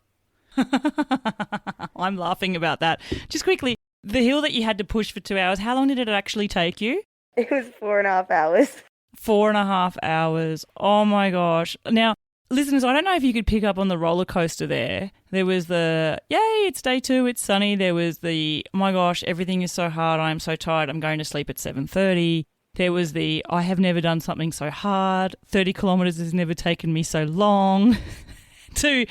I'm laughing about that. Just quickly, the hill that you had to push for 2 hours, how long did it actually take you? It was 4.5 hours. 4.5 hours. Oh my gosh. Now, listeners, I don't know if you could pick up on the roller coaster there. There was the, yay, it's day 2, it's sunny. There was the, oh my gosh, everything is so hard, I'm so tired, I'm going to sleep at 7:30. There was the, I have never done something so hard. 30 kilometres has never taken me so long. To,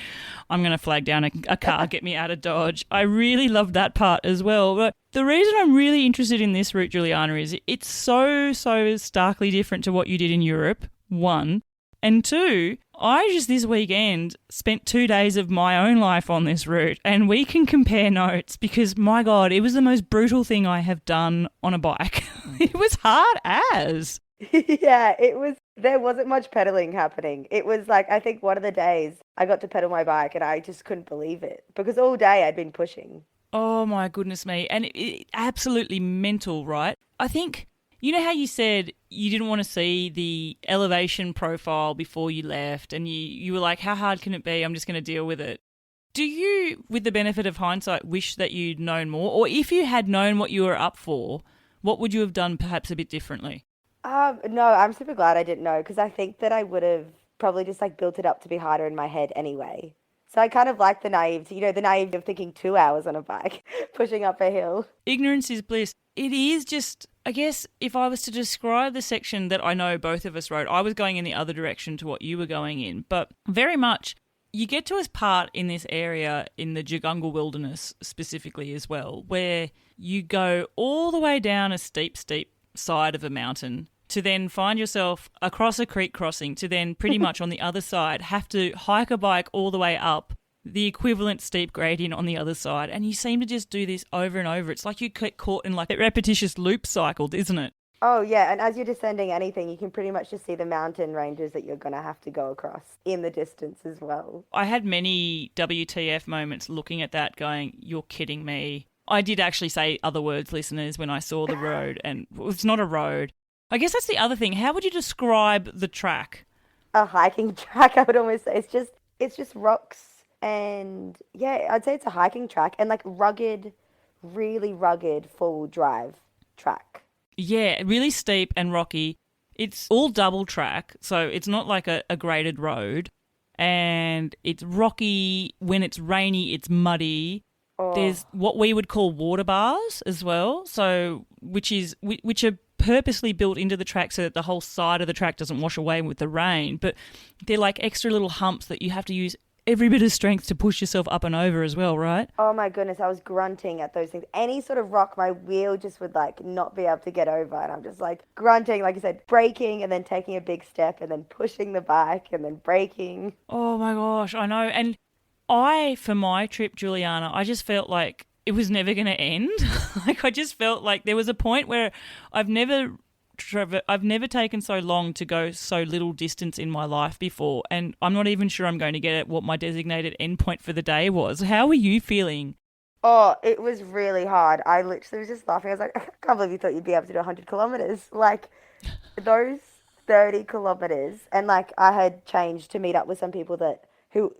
I'm going to flag down a car, get me out of Dodge. I really loved that part as well. But the reason I'm really interested in this route, Juliana, is it's so starkly different to what you did in Europe, 1. And 2, I just this weekend spent 2 days of my own life on this route, and we can compare notes because, my God, it was the most brutal thing I have done on a bike. It was hard as. Yeah, it was. There wasn't much pedaling happening. It was like, I think one of the days I got to pedal my bike and I just couldn't believe it because all day I'd been pushing. Oh my goodness me. And it absolutely mental, right? I think, you know how you said you didn't want to see the elevation profile before you left and you were like, how hard can it be? I'm just going to deal with it. Do you, with the benefit of hindsight, wish that you'd known more? Or if you had known what you were up for, what would you have done perhaps a bit differently? No, I'm super glad I didn't know because I think that I would have probably just like built it up to be harder in my head anyway. So I kind of like the naivety, the naivety of thinking 2 hours on a bike, pushing up a hill. Ignorance is bliss. It is just, I guess, if I was to describe the section that I know both of us rode, I was going in the other direction to what you were going in, but very much you get to a part in this area in the Jagungal Wilderness specifically as well, where you go all the way down a steep side of a mountain to then find yourself across a creek crossing to then pretty much on the other side have to hike a bike all the way up the equivalent steep gradient on the other side. And you seem to just do this over and over. It's like you get caught in like a repetitious loop cycle, isn't it? Oh, yeah. And as you're descending anything, you can pretty much just see the mountain ranges that you're going to have to go across in the distance as well. I had many WTF moments looking at that going, you're kidding me. I did actually say other words, listeners, when I saw the road, and it's not a road. I guess that's the other thing. How would you describe the track? A hiking track, I would almost say. It's just rocks and, yeah, I'd say it's a hiking track and like rugged, really rugged four-wheel drive track. Yeah, really steep and rocky. It's all double track, so it's not like a graded road. And it's rocky. When it's rainy, it's muddy. Oh. There's what we would call water bars as well, so which are purposely built into the track so that the whole side of the track doesn't wash away with the rain. But they're like extra little humps that you have to use every bit of strength to push yourself up and over as well, right? Oh my goodness, I was grunting at those things. Any sort of rock, my wheel just would like not be able to get over, and I'm just like grunting, like I said, braking and then taking a big step and then pushing the bike and then braking. Oh my gosh, I know. And for my trip, Juliana, I just felt like it was never going to end. Like I just felt like there was a point where I've never taken so long to go so little distance in my life before, and I'm not even sure I'm going to get at what my designated endpoint for the day was. How were you feeling? Oh, it was really hard. I literally was just laughing. I was like, I can't believe you thought you'd be able to do 100 kilometers. Like those 30 kilometers, and like I had changed to meet up with some people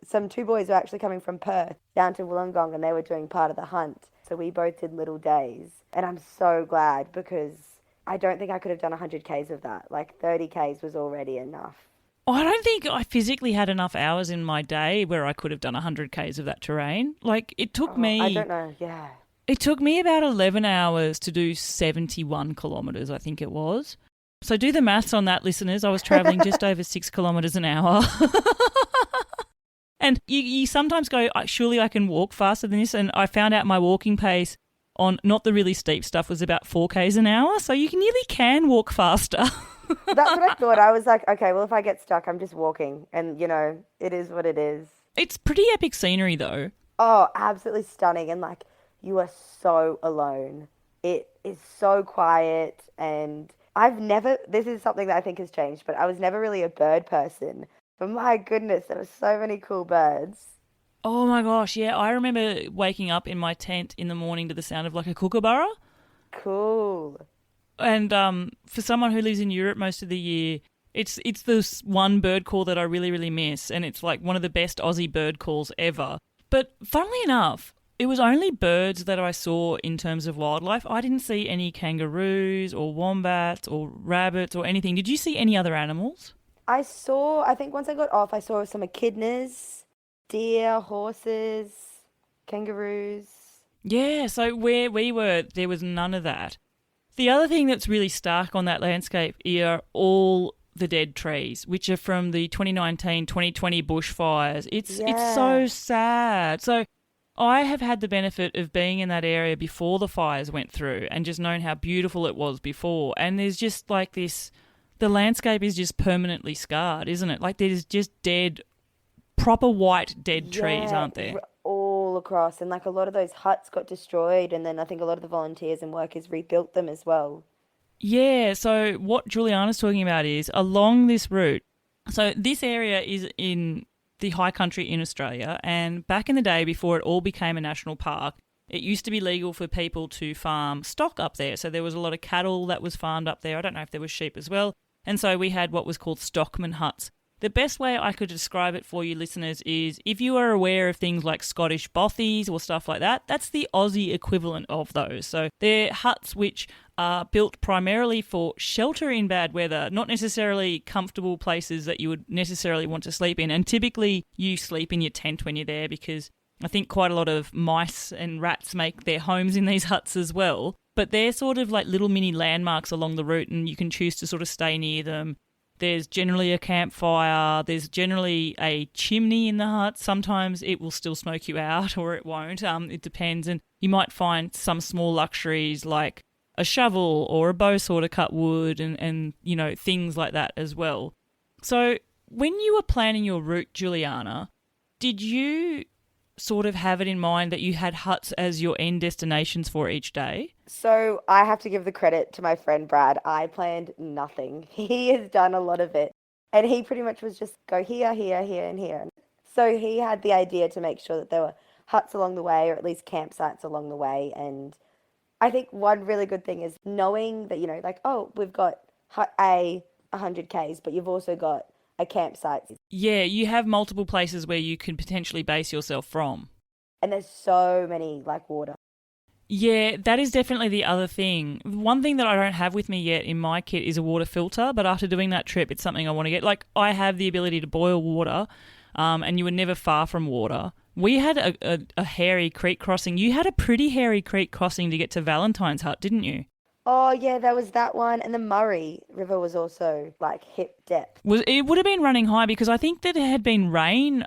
some two boys were actually coming from Perth down to Wollongong, and they were doing part of the hunt. So we both did little days, and I'm so glad because I don't think I could have done 100 Ks of that. Like 30 Ks was already enough. I don't think I physically had enough hours in my day where I could have done 100 Ks of that terrain. Like it took me... I don't know, yeah. It took me about 11 hours to do 71 kilometres, I think it was. So do the maths on that, listeners. I was travelling just over 6 kilometres an hour. And you sometimes go, surely I can walk faster than this. And I found out my walking pace on not the really steep stuff was about 4 Ks an hour. So you nearly can walk faster. That's what I thought. I was like, okay, well, if I get stuck, I'm just walking. And, it is what it is. It's pretty epic scenery, though. Oh, absolutely stunning. And, like, you are so alone. It is so quiet, and this is something that I think has changed, but I was never really a bird person. But my goodness, there were so many cool birds. Oh my gosh, yeah. I remember waking up in my tent in the morning to the sound of like a kookaburra. Cool. And for someone who lives in Europe most of the year, it's this one bird call that I really, really miss, and it's like one of the best Aussie bird calls ever. But funnily enough, it was only birds that I saw in terms of wildlife. I didn't see any kangaroos or wombats or rabbits or anything. Did you see any other animals? I think once I got off, I saw some echidnas, deer, horses, kangaroos. Yeah, so where we were, there was none of that. The other thing that's really stark on that landscape are all the dead trees, which are from the 2019-2020 bushfires. It's so sad. So I have had the benefit of being in that area before the fires went through and just known how beautiful it was before. And there's just like this, the landscape is just permanently scarred, isn't it? Like there's just dead, proper white dead trees, aren't there? All across, and like a lot of those huts got destroyed, and then I think a lot of the volunteers and workers rebuilt them as well. Yeah, so what Juliana's talking about is along this route. So this area is in the high country in Australia, and back in the day before it all became a national park, it used to be legal for people to farm stock up there. So there was a lot of cattle that was farmed up there. I don't know if there was sheep as well. And so we had what was called stockman huts. The best way I could describe it for you listeners is if you are aware of things like Scottish bothies or stuff like that, that's the Aussie equivalent of those. So they're huts which are built primarily for shelter in bad weather, not necessarily comfortable places that you would necessarily want to sleep in. And typically you sleep in your tent when you're there because I think quite a lot of mice and rats make their homes in these huts as well. But they're sort of like little mini landmarks along the route and you can choose to sort of stay near them. There's generally a campfire. There's generally a chimney in the hut. Sometimes it will still smoke you out or it won't. It depends. And you might find some small luxuries like a shovel or a bow saw to cut wood and you know, things like that as well. So when you were planning your route, Juliana, did you sort of have it in mind that you had huts as your end destinations for each day? So I have to give the credit to my friend Brad. I planned nothing. He has done a lot of it. And he pretty much was just go here, here, here, and here. So he had the idea to make sure that there were huts along the way or at least campsites along the way. And I think one really good thing is knowing that, you know, like, oh, we've got hut A 100 Ks, but you've also got a campsite. Yeah, you have multiple places where you can potentially base yourself from. And there's so many like water. Yeah, that is definitely the other thing. One thing that I don't have with me yet in my kit is a water filter, but after doing that trip, it's something I want to get. Like, I have the ability to boil water, and you were never far from water. We had a hairy creek crossing. You had a pretty hairy creek crossing to get to Valentine's Hut, didn't you? Oh, yeah, there was that one. And the Murray River was also like hip depth. It would have been running high because I think that it had been rain.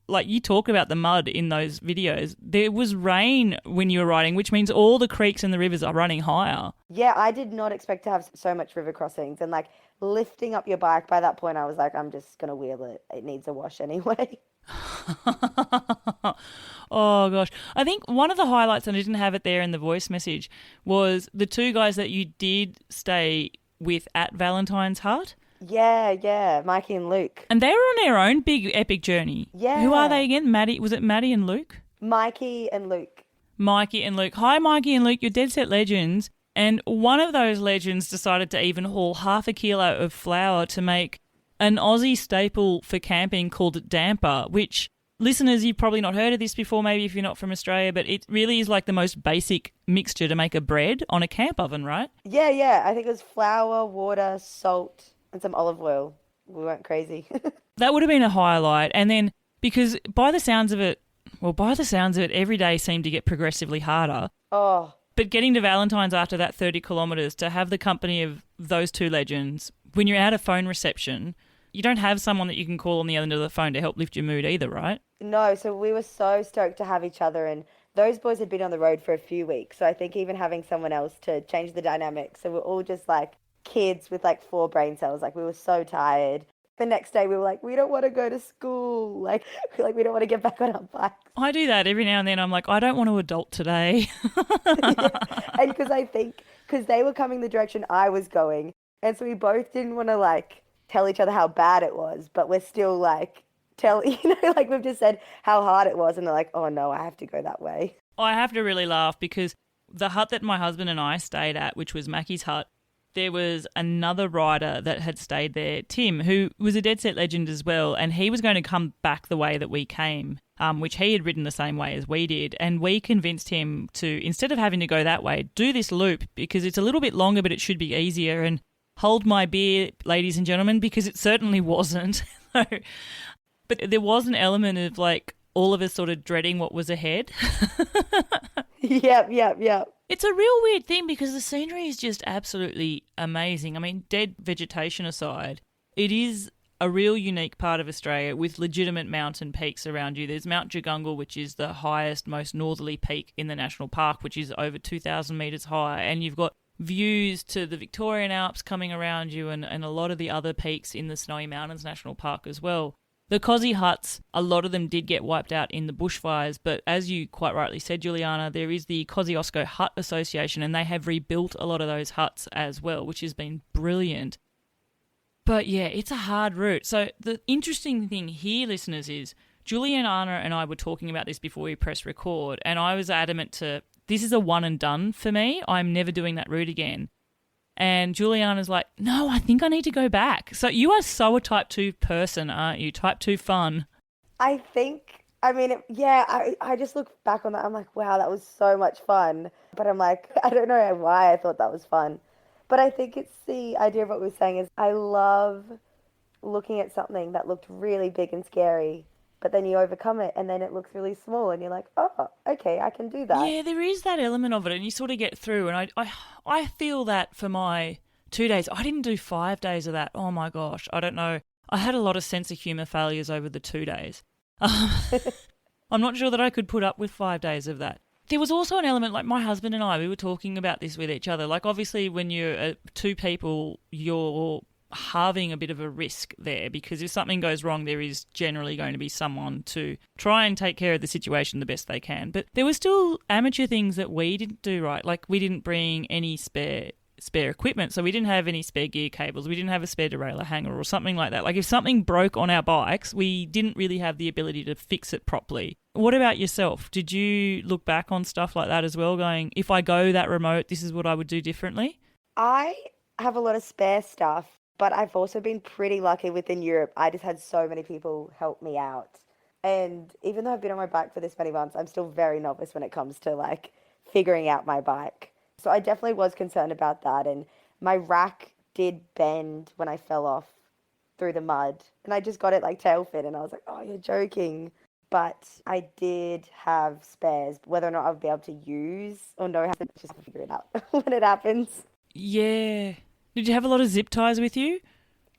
Like you talk about the mud in those videos. There was rain when you were riding, which means all the creeks and the rivers are running higher. Yeah, I did not expect to have so much river crossings. And like lifting up your bike, by that point, I was like, I'm just going to wheel it. It needs a wash anyway. Oh gosh, I think one of the highlights, and I didn't have it there in the voice message, was the two guys that you did stay with at Valentine's Hut. Yeah, Mikey and Luke. And they were on their own big epic journey. Yeah. Who are they again? Maddie, was it Maddie and Luke? Mikey and Luke. Mikey and Luke. Hi Mikey and Luke, you're dead set legends. And one of those legends decided to even haul half a kilo of flour to make an Aussie staple for camping called damper, which, listeners, you've probably not heard of this before, maybe if you're not from Australia, but it really is like the most basic mixture to make a bread on a camp oven, right? Yeah. I think it was flour, water, salt, and some olive oil. We weren't crazy. That would have been a highlight. And then, because by the sounds of it, every day seemed to get progressively harder. Oh. But getting to Valentine's after that 30 kilometres, to have the company of those two legends, when you're out of phone reception, you don't have someone that you can call on the other end of the phone to help lift your mood either, right? No, so we were so stoked to have each other, and those boys had been on the road for a few weeks. So I think even having someone else to change the dynamic. So we're all just like kids with like 4 brain cells. Like we were so tired. the next day we were like, we don't want to go to school. Like we don't want to get back on our bikes. I do that every now and then. I'm like, I don't want to adult today. Yeah. And because they were coming the direction I was going. And so we both didn't want to like tell each other how bad it was, but we're still like, like we've just said how hard it was. And they're like, oh no, I have to go that way. I have to really laugh because the hut that my husband and I stayed at, which was Mackie's hut, there was another rider that had stayed there, Tim, who was a dead set legend as well, and he was going to come back the way that we came, which he had ridden the same way as we did, and we convinced him to, instead of having to go that way, do this loop because it's a little bit longer but it should be easier, and hold my beer, ladies and gentlemen, because it certainly wasn't. But there was an element of like all of us sort of dreading what was ahead. Yep. It's a real weird thing because the scenery is just absolutely amazing. I mean, dead vegetation aside, it is a real unique part of Australia with legitimate mountain peaks around you. There's Mount Jagungal, which is the highest, most northerly peak in the national park, which is over 2,000 metres high. And you've got views to the Victorian Alps coming around you and a lot of the other peaks in the Snowy Mountains National Park as well. The Cosy huts, a lot of them did get wiped out in the bushfires, but as you quite rightly said, Juliana, there is the Kosciuszko Hut Association and they have rebuilt a lot of those huts as well, which has been brilliant. But yeah, it's a hard route. So the interesting thing here, listeners, is Juliana and I were talking about this before we press record, and I was adamant to, this is a one and done for me. I'm never doing that route again. And Juliana's like, no, I think I need to go back. So you are so a type 2 person, aren't you? Type 2 fun. I just look back on that. I'm like, wow, that was so much fun. But I'm like, I don't know why I thought that was fun. But I think it's the idea of what we were saying is I love looking at something that looked really big and scary, but then you overcome it and then it looks really small and you're like, oh, okay, I can do that. Yeah, there is that element of it and you sort of get through. And I feel that for my 2 days. I didn't do 5 days of that. Oh my gosh, I don't know. I had a lot of sense of humour failures over the 2 days. I'm not sure that I could put up with 5 days of that. There was also an element, like my husband and I, we were talking about this with each other. Like obviously when you're two people, you're halving a bit of a risk there because if something goes wrong, there is generally going to be someone to try and take care of the situation the best they can. But there were still amateur things that we didn't do right. Like we didn't bring any spare equipment. So we didn't have any spare gear cables. We didn't have a spare derailleur hanger or something like that. Like if something broke on our bikes, we didn't really have the ability to fix it properly. What about yourself? Did you look back on stuff like that as well, going, if I go that remote, this is what I would do differently? I have a lot of spare stuff, but I've also been pretty lucky within Europe. I just had so many people help me out. And even though I've been on my bike for this many months, I'm still very novice when it comes to like figuring out my bike. So I definitely was concerned about that. And my rack did bend when I fell off through the mud. And I just got it like tail fit and I was like, oh, you're joking. But I did have spares. Whether or not I'll be able to use or know how to just figure it out when it happens. Yeah. Did you have a lot of zip ties with you?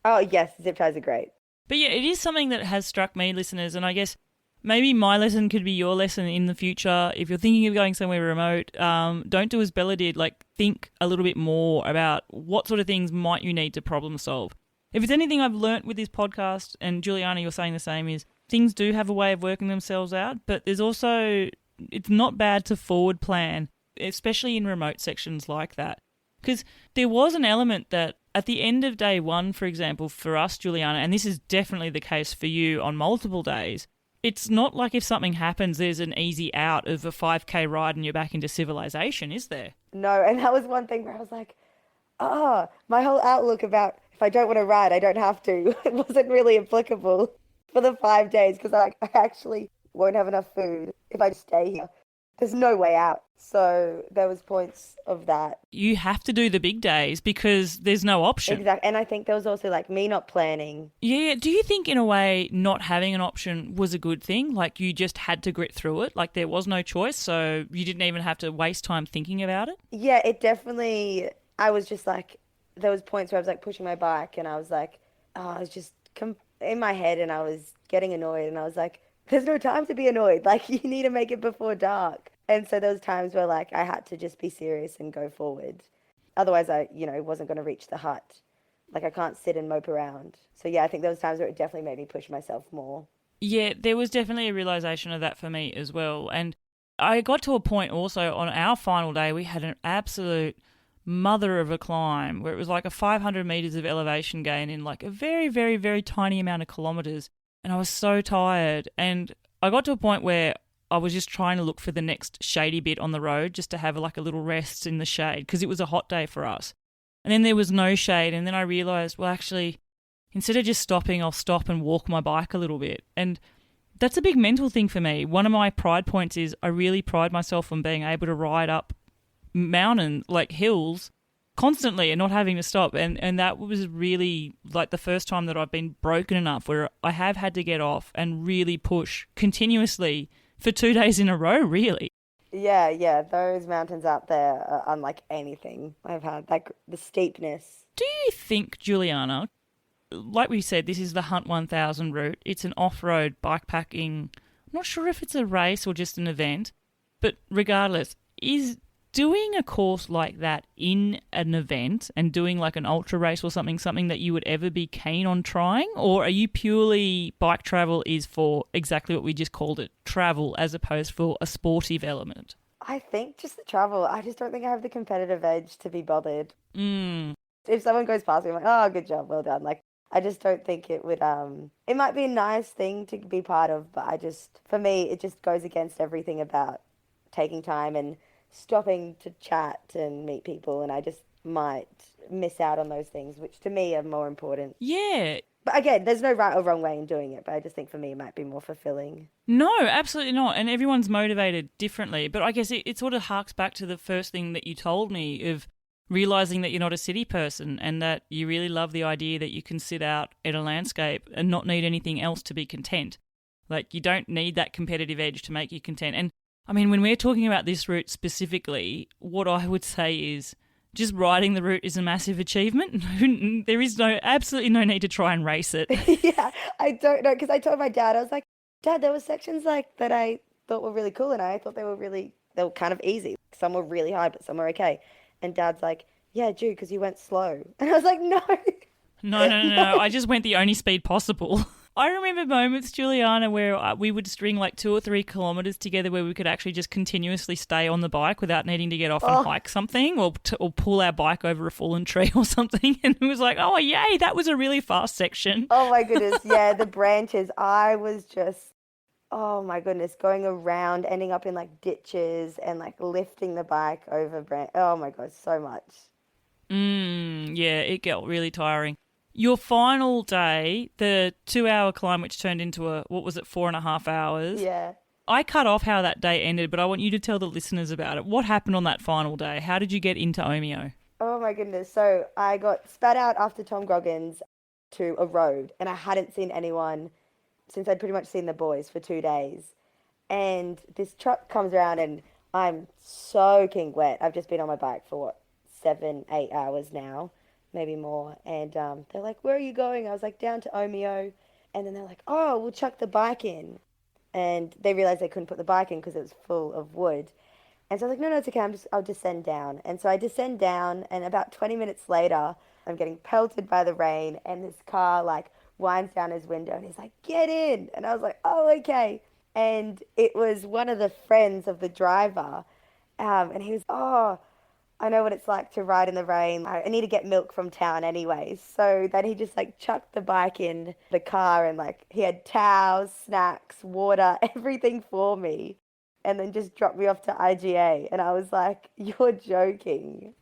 Oh, yes. Zip ties are great. But yeah, it is something that has struck me, listeners, and I guess maybe my lesson could be your lesson in the future. If you're thinking of going somewhere remote, don't do as Bella did. Like, think a little bit more about what sort of things might you need to problem solve. If it's anything I've learnt with this podcast, and Juliana, you're saying the same, is things do have a way of working themselves out, but there's also, it's not bad to forward plan, especially in remote sections like that. Because there was an element that at the end of day one, for example, for us, Juliana, and this is definitely the case for you on multiple days, it's not like if something happens, there's an easy out of a 5K ride and you're back into civilization, is there? No, and that was one thing where I was like, my whole outlook about if I don't want to ride, I don't have to. It wasn't really applicable for the 5 days because I actually won't have enough food if I stay here. There's no way out. So there was points of that. You have to do the big days because there's no option. Exactly. And I think there was also like me not planning. Yeah. Do you think in a way not having an option was a good thing? Like you just had to grit through it? Like there was no choice, so you didn't even have to waste time thinking about it? Yeah, it definitely, I was just like, there was points where I was like pushing my bike and I was like, I was just in my head and I was getting annoyed and I was like, there's no time to be annoyed. Like you need to make it before dark. And so there was times where like I had to just be serious and go forward. Otherwise I, wasn't going to reach the hut. Like I can't sit and mope around. So yeah, I think there was times where it definitely made me push myself more. Yeah, there was definitely a realization of that for me as well. And I got to a point also on our final day, we had an absolute mother of a climb where it was like a 500 meters of elevation gain in like a very, very, very tiny amount of kilometers. And I was so tired. And I got to a point where I was just trying to look for the next shady bit on the road just to have like a little rest in the shade because it was a hot day for us. And then there was no shade. And then I realized, well, actually, instead of just stopping, I'll stop and walk my bike a little bit. And that's a big mental thing for me. One of my pride points is I really pride myself on being able to ride up mountain, like hills, constantly and not having to stop. And that was really like the first time that I've been broken enough where I have had to get off and really push continuously for 2 days in a row, really. Yeah, those mountains out there are unlike anything I've had. Like the steepness. Do you think, Juliana, like we said, this is the Hunt 1000 route. It's an off-road bikepacking. I'm not sure if it's a race or just an event, but regardless, is doing a course like that in an event and doing like an ultra race or something that you would ever be keen on trying? Or are you purely bike travel is for exactly what we just called it, travel, as opposed for a sportive element? I think just the travel. I just don't think I have the competitive edge to be bothered. Mm. If someone goes past me, I'm like, oh, good job, well done. Like, I just don't think it would, it might be a nice thing to be part of, but for me, it just goes against everything about taking time and stopping to chat and meet people, and I just might miss out on those things, which to me are more important. Yeah. But again, there's no right or wrong way in doing it, but I just think for me it might be more fulfilling. No, absolutely not. And everyone's motivated differently. But I guess it sort of harks back to the first thing that you told me of realizing that you're not a city person and that you really love the idea that you can sit out in a landscape and not need anything else to be content. Like you don't need that competitive edge to make you content. And I mean, when we're talking about this route specifically, what I would say is just riding the route is a massive achievement. There is absolutely no need to try and race it. Yeah, I don't know, because I told my dad, I was like, Dad, there were sections like that I thought were really cool, and I thought they were kind of easy. Some were really hard, but some were okay. And Dad's like, yeah, Jude, because you went slow. And I was like, no. No. I just went the only speed possible. I remember moments, Juliana, where we would string like 2 or 3 kilometres together where we could actually just continuously stay on the bike without needing to get off and hike something or pull our bike over a fallen tree or something. And it was like, oh, yay, that was a really fast section. Oh, my goodness. Yeah, the branches. I was just, oh, my goodness, going around, ending up in like ditches and like lifting the bike over Oh, my God, so much. Yeah, it got really tiring. Your final day, the 2-hour climb, which turned into 4.5 hours. Yeah. I cut off how that day ended, but I want you to tell the listeners about it. What happened on that final day? How did you get into Omeo? Oh my goodness. So I got spat out after Tom Goggins to a road, and I hadn't seen anyone since I'd pretty much seen the boys for 2 days. And this truck comes around and I'm soaking wet. I've just been on my bike for 7, 8 hours now. Maybe more. And they're like, where are you going? I was like, down to Omeo. And then they're like, oh, we'll chuck the bike in. And they realized they couldn't put the bike in because it was full of wood. And so I was like, no, it's okay. I'll descend down. And so I descend down, and about 20 minutes later, I'm getting pelted by the rain, and this car like winds down his window, and he's like, get in. And I was like, oh, okay. And it was one of the friends of the driver. And he was, oh, I know what it's like to ride in the rain. I need to get milk from town anyways. So then he just like chucked the bike in the car, and like he had towels, snacks, water, everything for me. And then just dropped me off to IGA. And I was like, you're joking.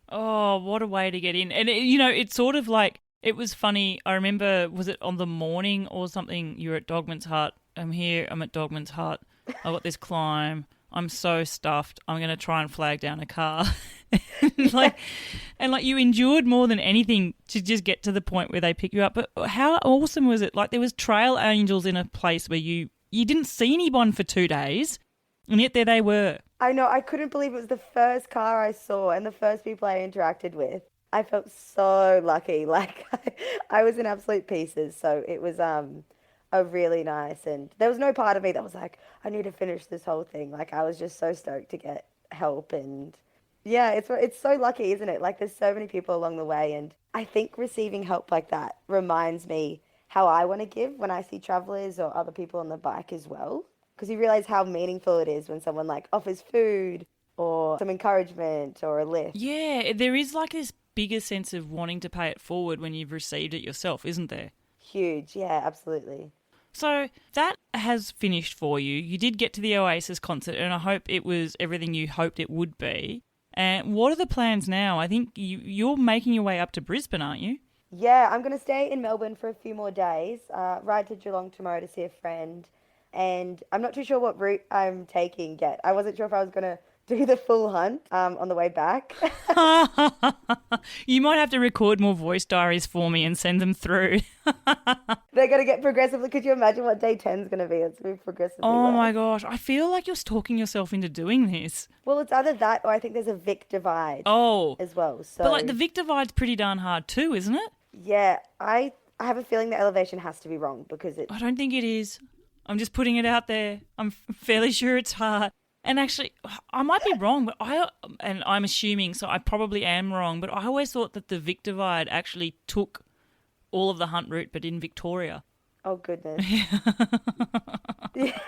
Oh, what a way to get in. And, it's sort of like, it was funny. I remember, was it on the morning or something? You were at Dogman's Hut. I'm here. I'm at Dogman's Hut. I got this climb. I'm so stuffed. I'm going to try and flag down a car. And you endured more than anything to just get to the point where they pick you up. But how awesome was it? Like there was trail angels in a place where you didn't see anyone for 2 days, and yet there they were. I know. I couldn't believe it was the first car I saw and the first people I interacted with. I felt so lucky. Like I was in absolute pieces. So it was a really nice, and there was no part of me that was like, I need to finish this whole thing. Like I was just so stoked to get help, and Yeah, it's so lucky, isn't it? Like there's so many people along the way, and I think receiving help like that reminds me how I want to give when I see travelers or other people on the bike as well. Because you realize how meaningful it is when someone like offers food or some encouragement or a lift. Yeah, there is like this bigger sense of wanting to pay it forward when you've received it yourself, isn't there? Huge, yeah, absolutely. So that has finished for you. You did get to the Oasis concert, and I hope it was everything you hoped it would be. And what are the plans now? I think you're making your way up to Brisbane, aren't you? Yeah, I'm going to stay in Melbourne for a few more days, ride to Geelong tomorrow to see a friend, and I'm not too sure what route I'm taking yet. I wasn't sure if I was going to do the full hunt on the way back. You might have to record more voice diaries for me and send them through. They're going to get progressively. Could you imagine what day 10 is going to be? It's going to be progressively Oh worse. my gosh, I feel like you're talking yourself into doing this. Well, it's either that or I think there's a Vic divide Oh, as well. So, but like the Vic Divide's pretty darn hard too, isn't it? yeah, I have a feeling the elevation has to be wrong because it. I don't think it is. I'm just putting it out there. I'm fairly sure it's hard. And actually, I might be wrong, but I'm assuming, so I probably am wrong, but I always thought that the Vic Divide actually took all of the hunt route, but in Victoria. Oh, goodness. Yeah.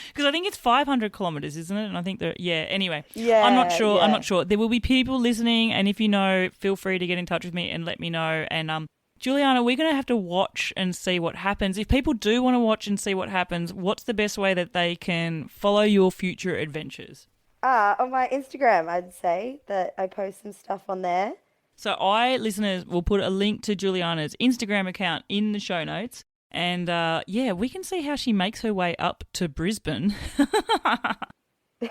Because I think it's 500 kilometres, isn't it? And I think that, yeah, anyway. Yeah, I'm not sure. yeah. I'm not sure. There will be people listening, and if you know, feel free to get in touch with me and let me know. And Juliana, we're going to have to watch and see what happens. If people do want to watch and see what happens, what's the best way that they can follow your future adventures? On my Instagram, I'd say that I post some stuff on there. So listeners, will put a link to Juliana's Instagram account in the show notes. And, yeah, we can see how she makes her way up to Brisbane.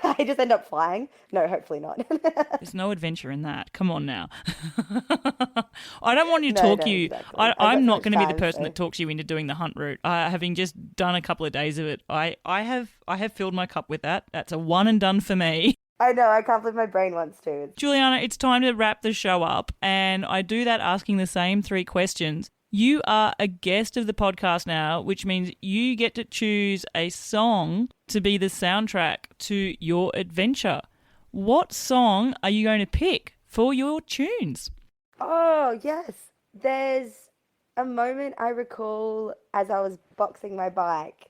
I just end up flying. No, hopefully not. There's no adventure in that. Come on now. I don't want you to No, talk no, you. exactly. I'm I've got not so going to much be the time, person so- that talks you into doing the hunt route. Having just done a couple of days of it, I have filled my cup with that. That's a one and done for me. I know, I can't believe my brain wants to. Juliana, it's time to wrap the show up, and I do that asking the same 3 questions. You are a guest of the podcast now, which means you get to choose a song to be the soundtrack to your adventure. What song are you going to pick for your tunes? Oh, yes. There's a moment I recall as I was boxing my bike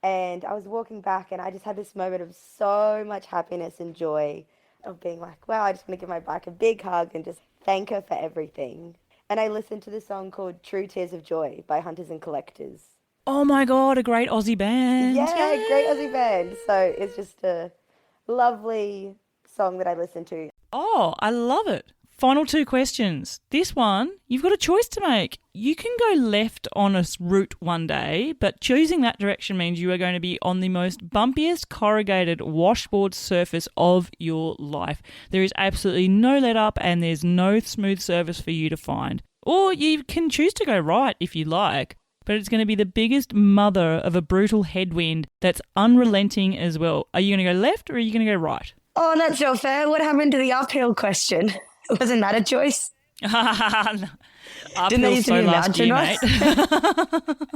and I was walking back and I just had this moment of so much happiness and joy of being like, wow, I just want to give my bike a big hug and just thank her for everything. And I listened to the song called True Tears of Joy by Hunters and Collectors. Oh my God, a great Aussie band. Yeah, Yay! great Aussie band. So it's just a lovely song that I listen to. Oh, I love it. Final 2 questions. This one, you've got a choice to make. You can go left on a route one day, but choosing that direction means you are going to be on the most bumpiest corrugated washboard surface of your life. There is absolutely no let up and there's no smooth surface for you to find. Or you can choose to go right if you like, but it's going to be the biggest mother of a brutal headwind that's unrelenting as well. Are you going to go left or are you going to go right? Oh, that's not fair. What happened to the uphill question? Wasn't that a choice? Uphill used to so be last year, mate.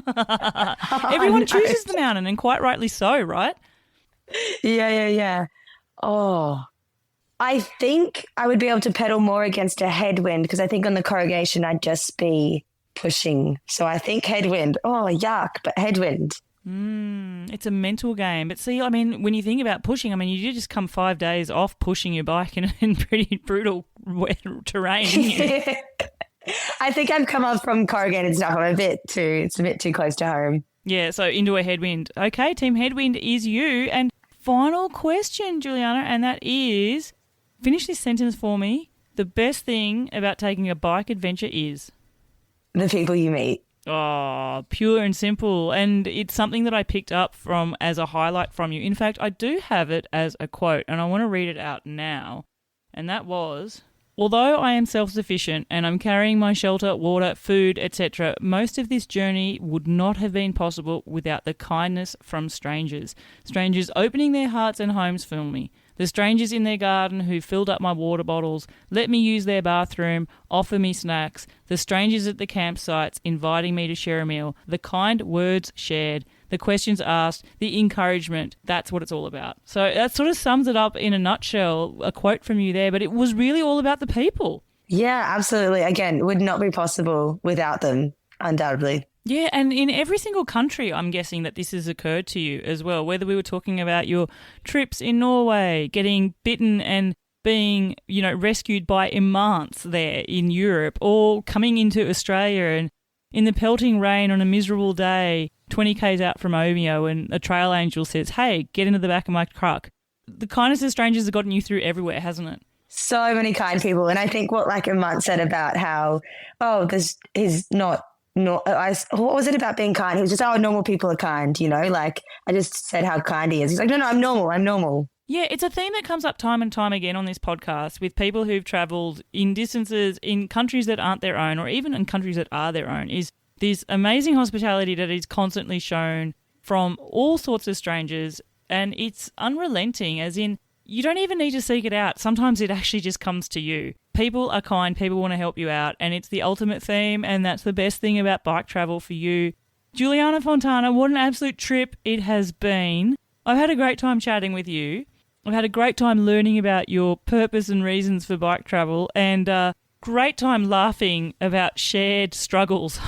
mountain Everyone no. chooses the mountain, and quite rightly so, right? Yeah. Oh, I think I would be able to pedal more against a headwind because I think on the corrugation I'd just be pushing. So I think headwind. Oh, yuck, but headwind. It's a mental game. But see, I mean, when you think about pushing, I mean, you just come 5 days off pushing your bike in pretty brutal wet terrain, didn't you? I think I've come up from corrugated stuff. It's a bit too close to home. Yeah, so into a headwind. Okay, Team Headwind is you. And final question, Juliana, and that is, finish this sentence for me. The best thing about taking a bike adventure is? The people you meet. Oh, pure and simple. And it's something that I picked up from as a highlight from you. In fact, I do have it as a quote, and I want to read it out now. And that was, although I am self-sufficient and I'm carrying my shelter, water, food, etc., most of this journey would not have been possible without the kindness from strangers. Strangers opening their hearts and homes for me. The strangers in their garden who filled up my water bottles, let me use their bathroom, offer me snacks, the strangers at the campsites inviting me to share a meal, the kind words shared, the questions asked, the encouragement. That's what it's all about. So that sort of sums it up in a nutshell, a quote from you there, but it was really all about the people. Yeah, absolutely. Again, would not be possible without them, undoubtedly. Yeah, and in every single country, I'm guessing that this has occurred to you as well, whether we were talking about your trips in Norway, getting bitten and being, rescued by imants there in Europe, or coming into Australia and in the pelting rain on a miserable day, 20 k's out from Omeo, and a trail angel says, hey, get into the back of my truck. The kindness of strangers has gotten you through everywhere, hasn't it? So many kind people. And I think what like Imant said about how, this is not, what was it about being kind? He was just, normal people are kind, like I just said how kind he is. He's like, no, I'm normal. Yeah, it's a theme that comes up time and time again on this podcast with people who've travelled in distances in countries that aren't their own, or even in countries that are their own, is this amazing hospitality that is constantly shown from all sorts of strangers, and it's unrelenting, as in you don't even need to seek it out. Sometimes it actually just comes to you. People are kind, people want to help you out, and it's the ultimate theme, and that's the best thing about bike travel for you. Juliana Fontana, what an absolute trip it has been. I've had a great time chatting with you. I've had a great time learning about your purpose and reasons for bike travel, and great time laughing about shared struggles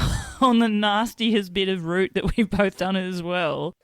on the nastiest bit of route that we've both done as well.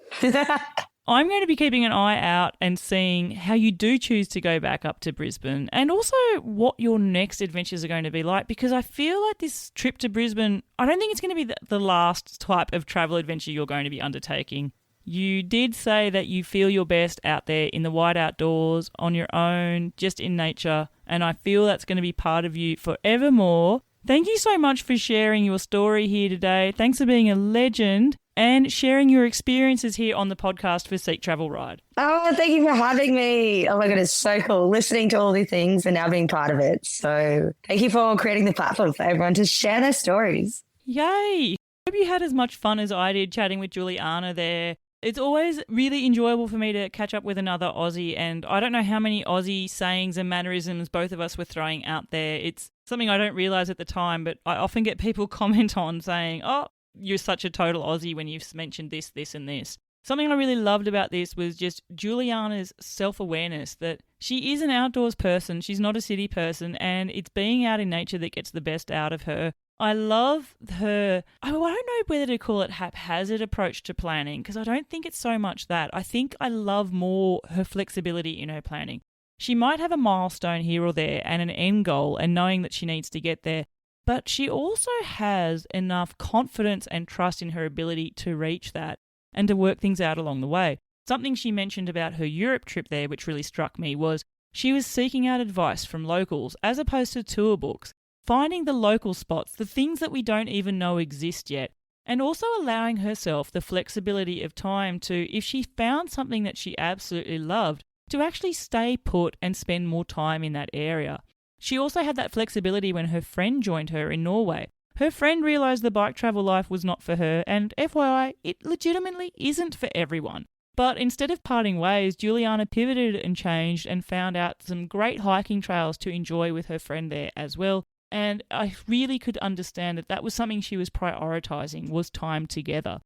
I'm going to be keeping an eye out and seeing how you do choose to go back up to Brisbane, and also what your next adventures are going to be like, because I feel like this trip to Brisbane, I don't think it's going to be the last type of travel adventure you're going to be undertaking. You did say that you feel your best out there in the wide outdoors, on your own, just in nature, and I feel that's going to be part of you forevermore. Thank you so much for sharing your story here today. Thanks for being a legend and sharing your experiences here on the podcast for Seek Travel Ride. Oh, thank you for having me. Oh my God, it's so cool listening to all these things and now being part of it. So thank you for creating the platform for everyone to share their stories. Yay. Hope you had as much fun as I did chatting with Juliana there. It's always really enjoyable for me to catch up with another Aussie, and I don't know how many Aussie sayings and mannerisms both of us were throwing out there. It's something I don't realise at the time, but I often get people comment on saying, oh, you're such a total Aussie when you've mentioned this, this and this. Something I really loved about this was just Juliana's self-awareness that she is an outdoors person, she's not a city person, and it's being out in nature that gets the best out of her. I love her, I don't know whether to call it haphazard approach to planning, because I don't think it's so much that. I think I love more her flexibility in her planning. She might have a milestone here or there and an end goal and knowing that she needs to get there, but she also has enough confidence and trust in her ability to reach that and to work things out along the way. Something she mentioned about her Europe trip there, which really struck me, was she was seeking out advice from locals as opposed to tour books, finding the local spots, the things that we don't even know exist yet, and also allowing herself the flexibility of time to, if she found something that she absolutely loved, to actually stay put and spend more time in that area. She also had that flexibility when her friend joined her in Norway. Her friend realised the bike travel life was not for her, and FYI, it legitimately isn't for everyone. But instead of parting ways, Juliana pivoted and changed and found out some great hiking trails to enjoy with her friend there as well. And I really could understand that that was something she was prioritising, was time together.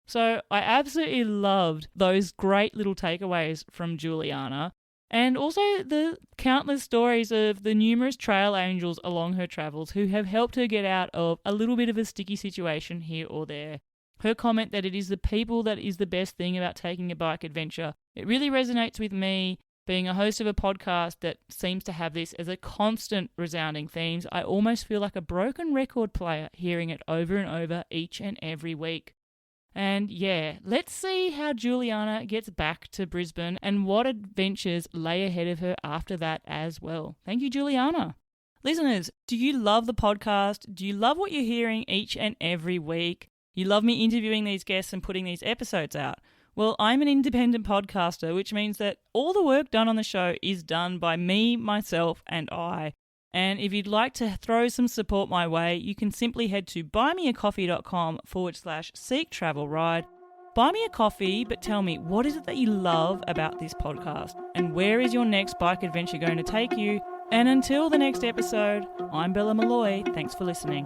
So I absolutely loved those great little takeaways from Juliana, and also the countless stories of the numerous trail angels along her travels who have helped her get out of a little bit of a sticky situation here or there. Her comment that it is the people that is the best thing about taking a bike adventure, it really resonates with me. Being a host of a podcast that seems to have this as a constant resounding theme, I almost feel like a broken record player hearing it over and over each and every week. And yeah, let's see how Juliana gets back to Brisbane and what adventures lay ahead of her after that as well. Thank you, Juliana. Listeners, do you love the podcast? Do you love what you're hearing each and every week? You love me interviewing these guests and putting these episodes out? Well, I'm an independent podcaster, which means that all the work done on the show is done by me, myself, and I. And if you'd like to throw some support my way, you can simply head to buymeacoffee.com/Seek Travel Ride. Buy me a coffee, but tell me, what is it that you love about this podcast? And where is your next bike adventure going to take you? And until the next episode, I'm Bella Malloy. Thanks for listening.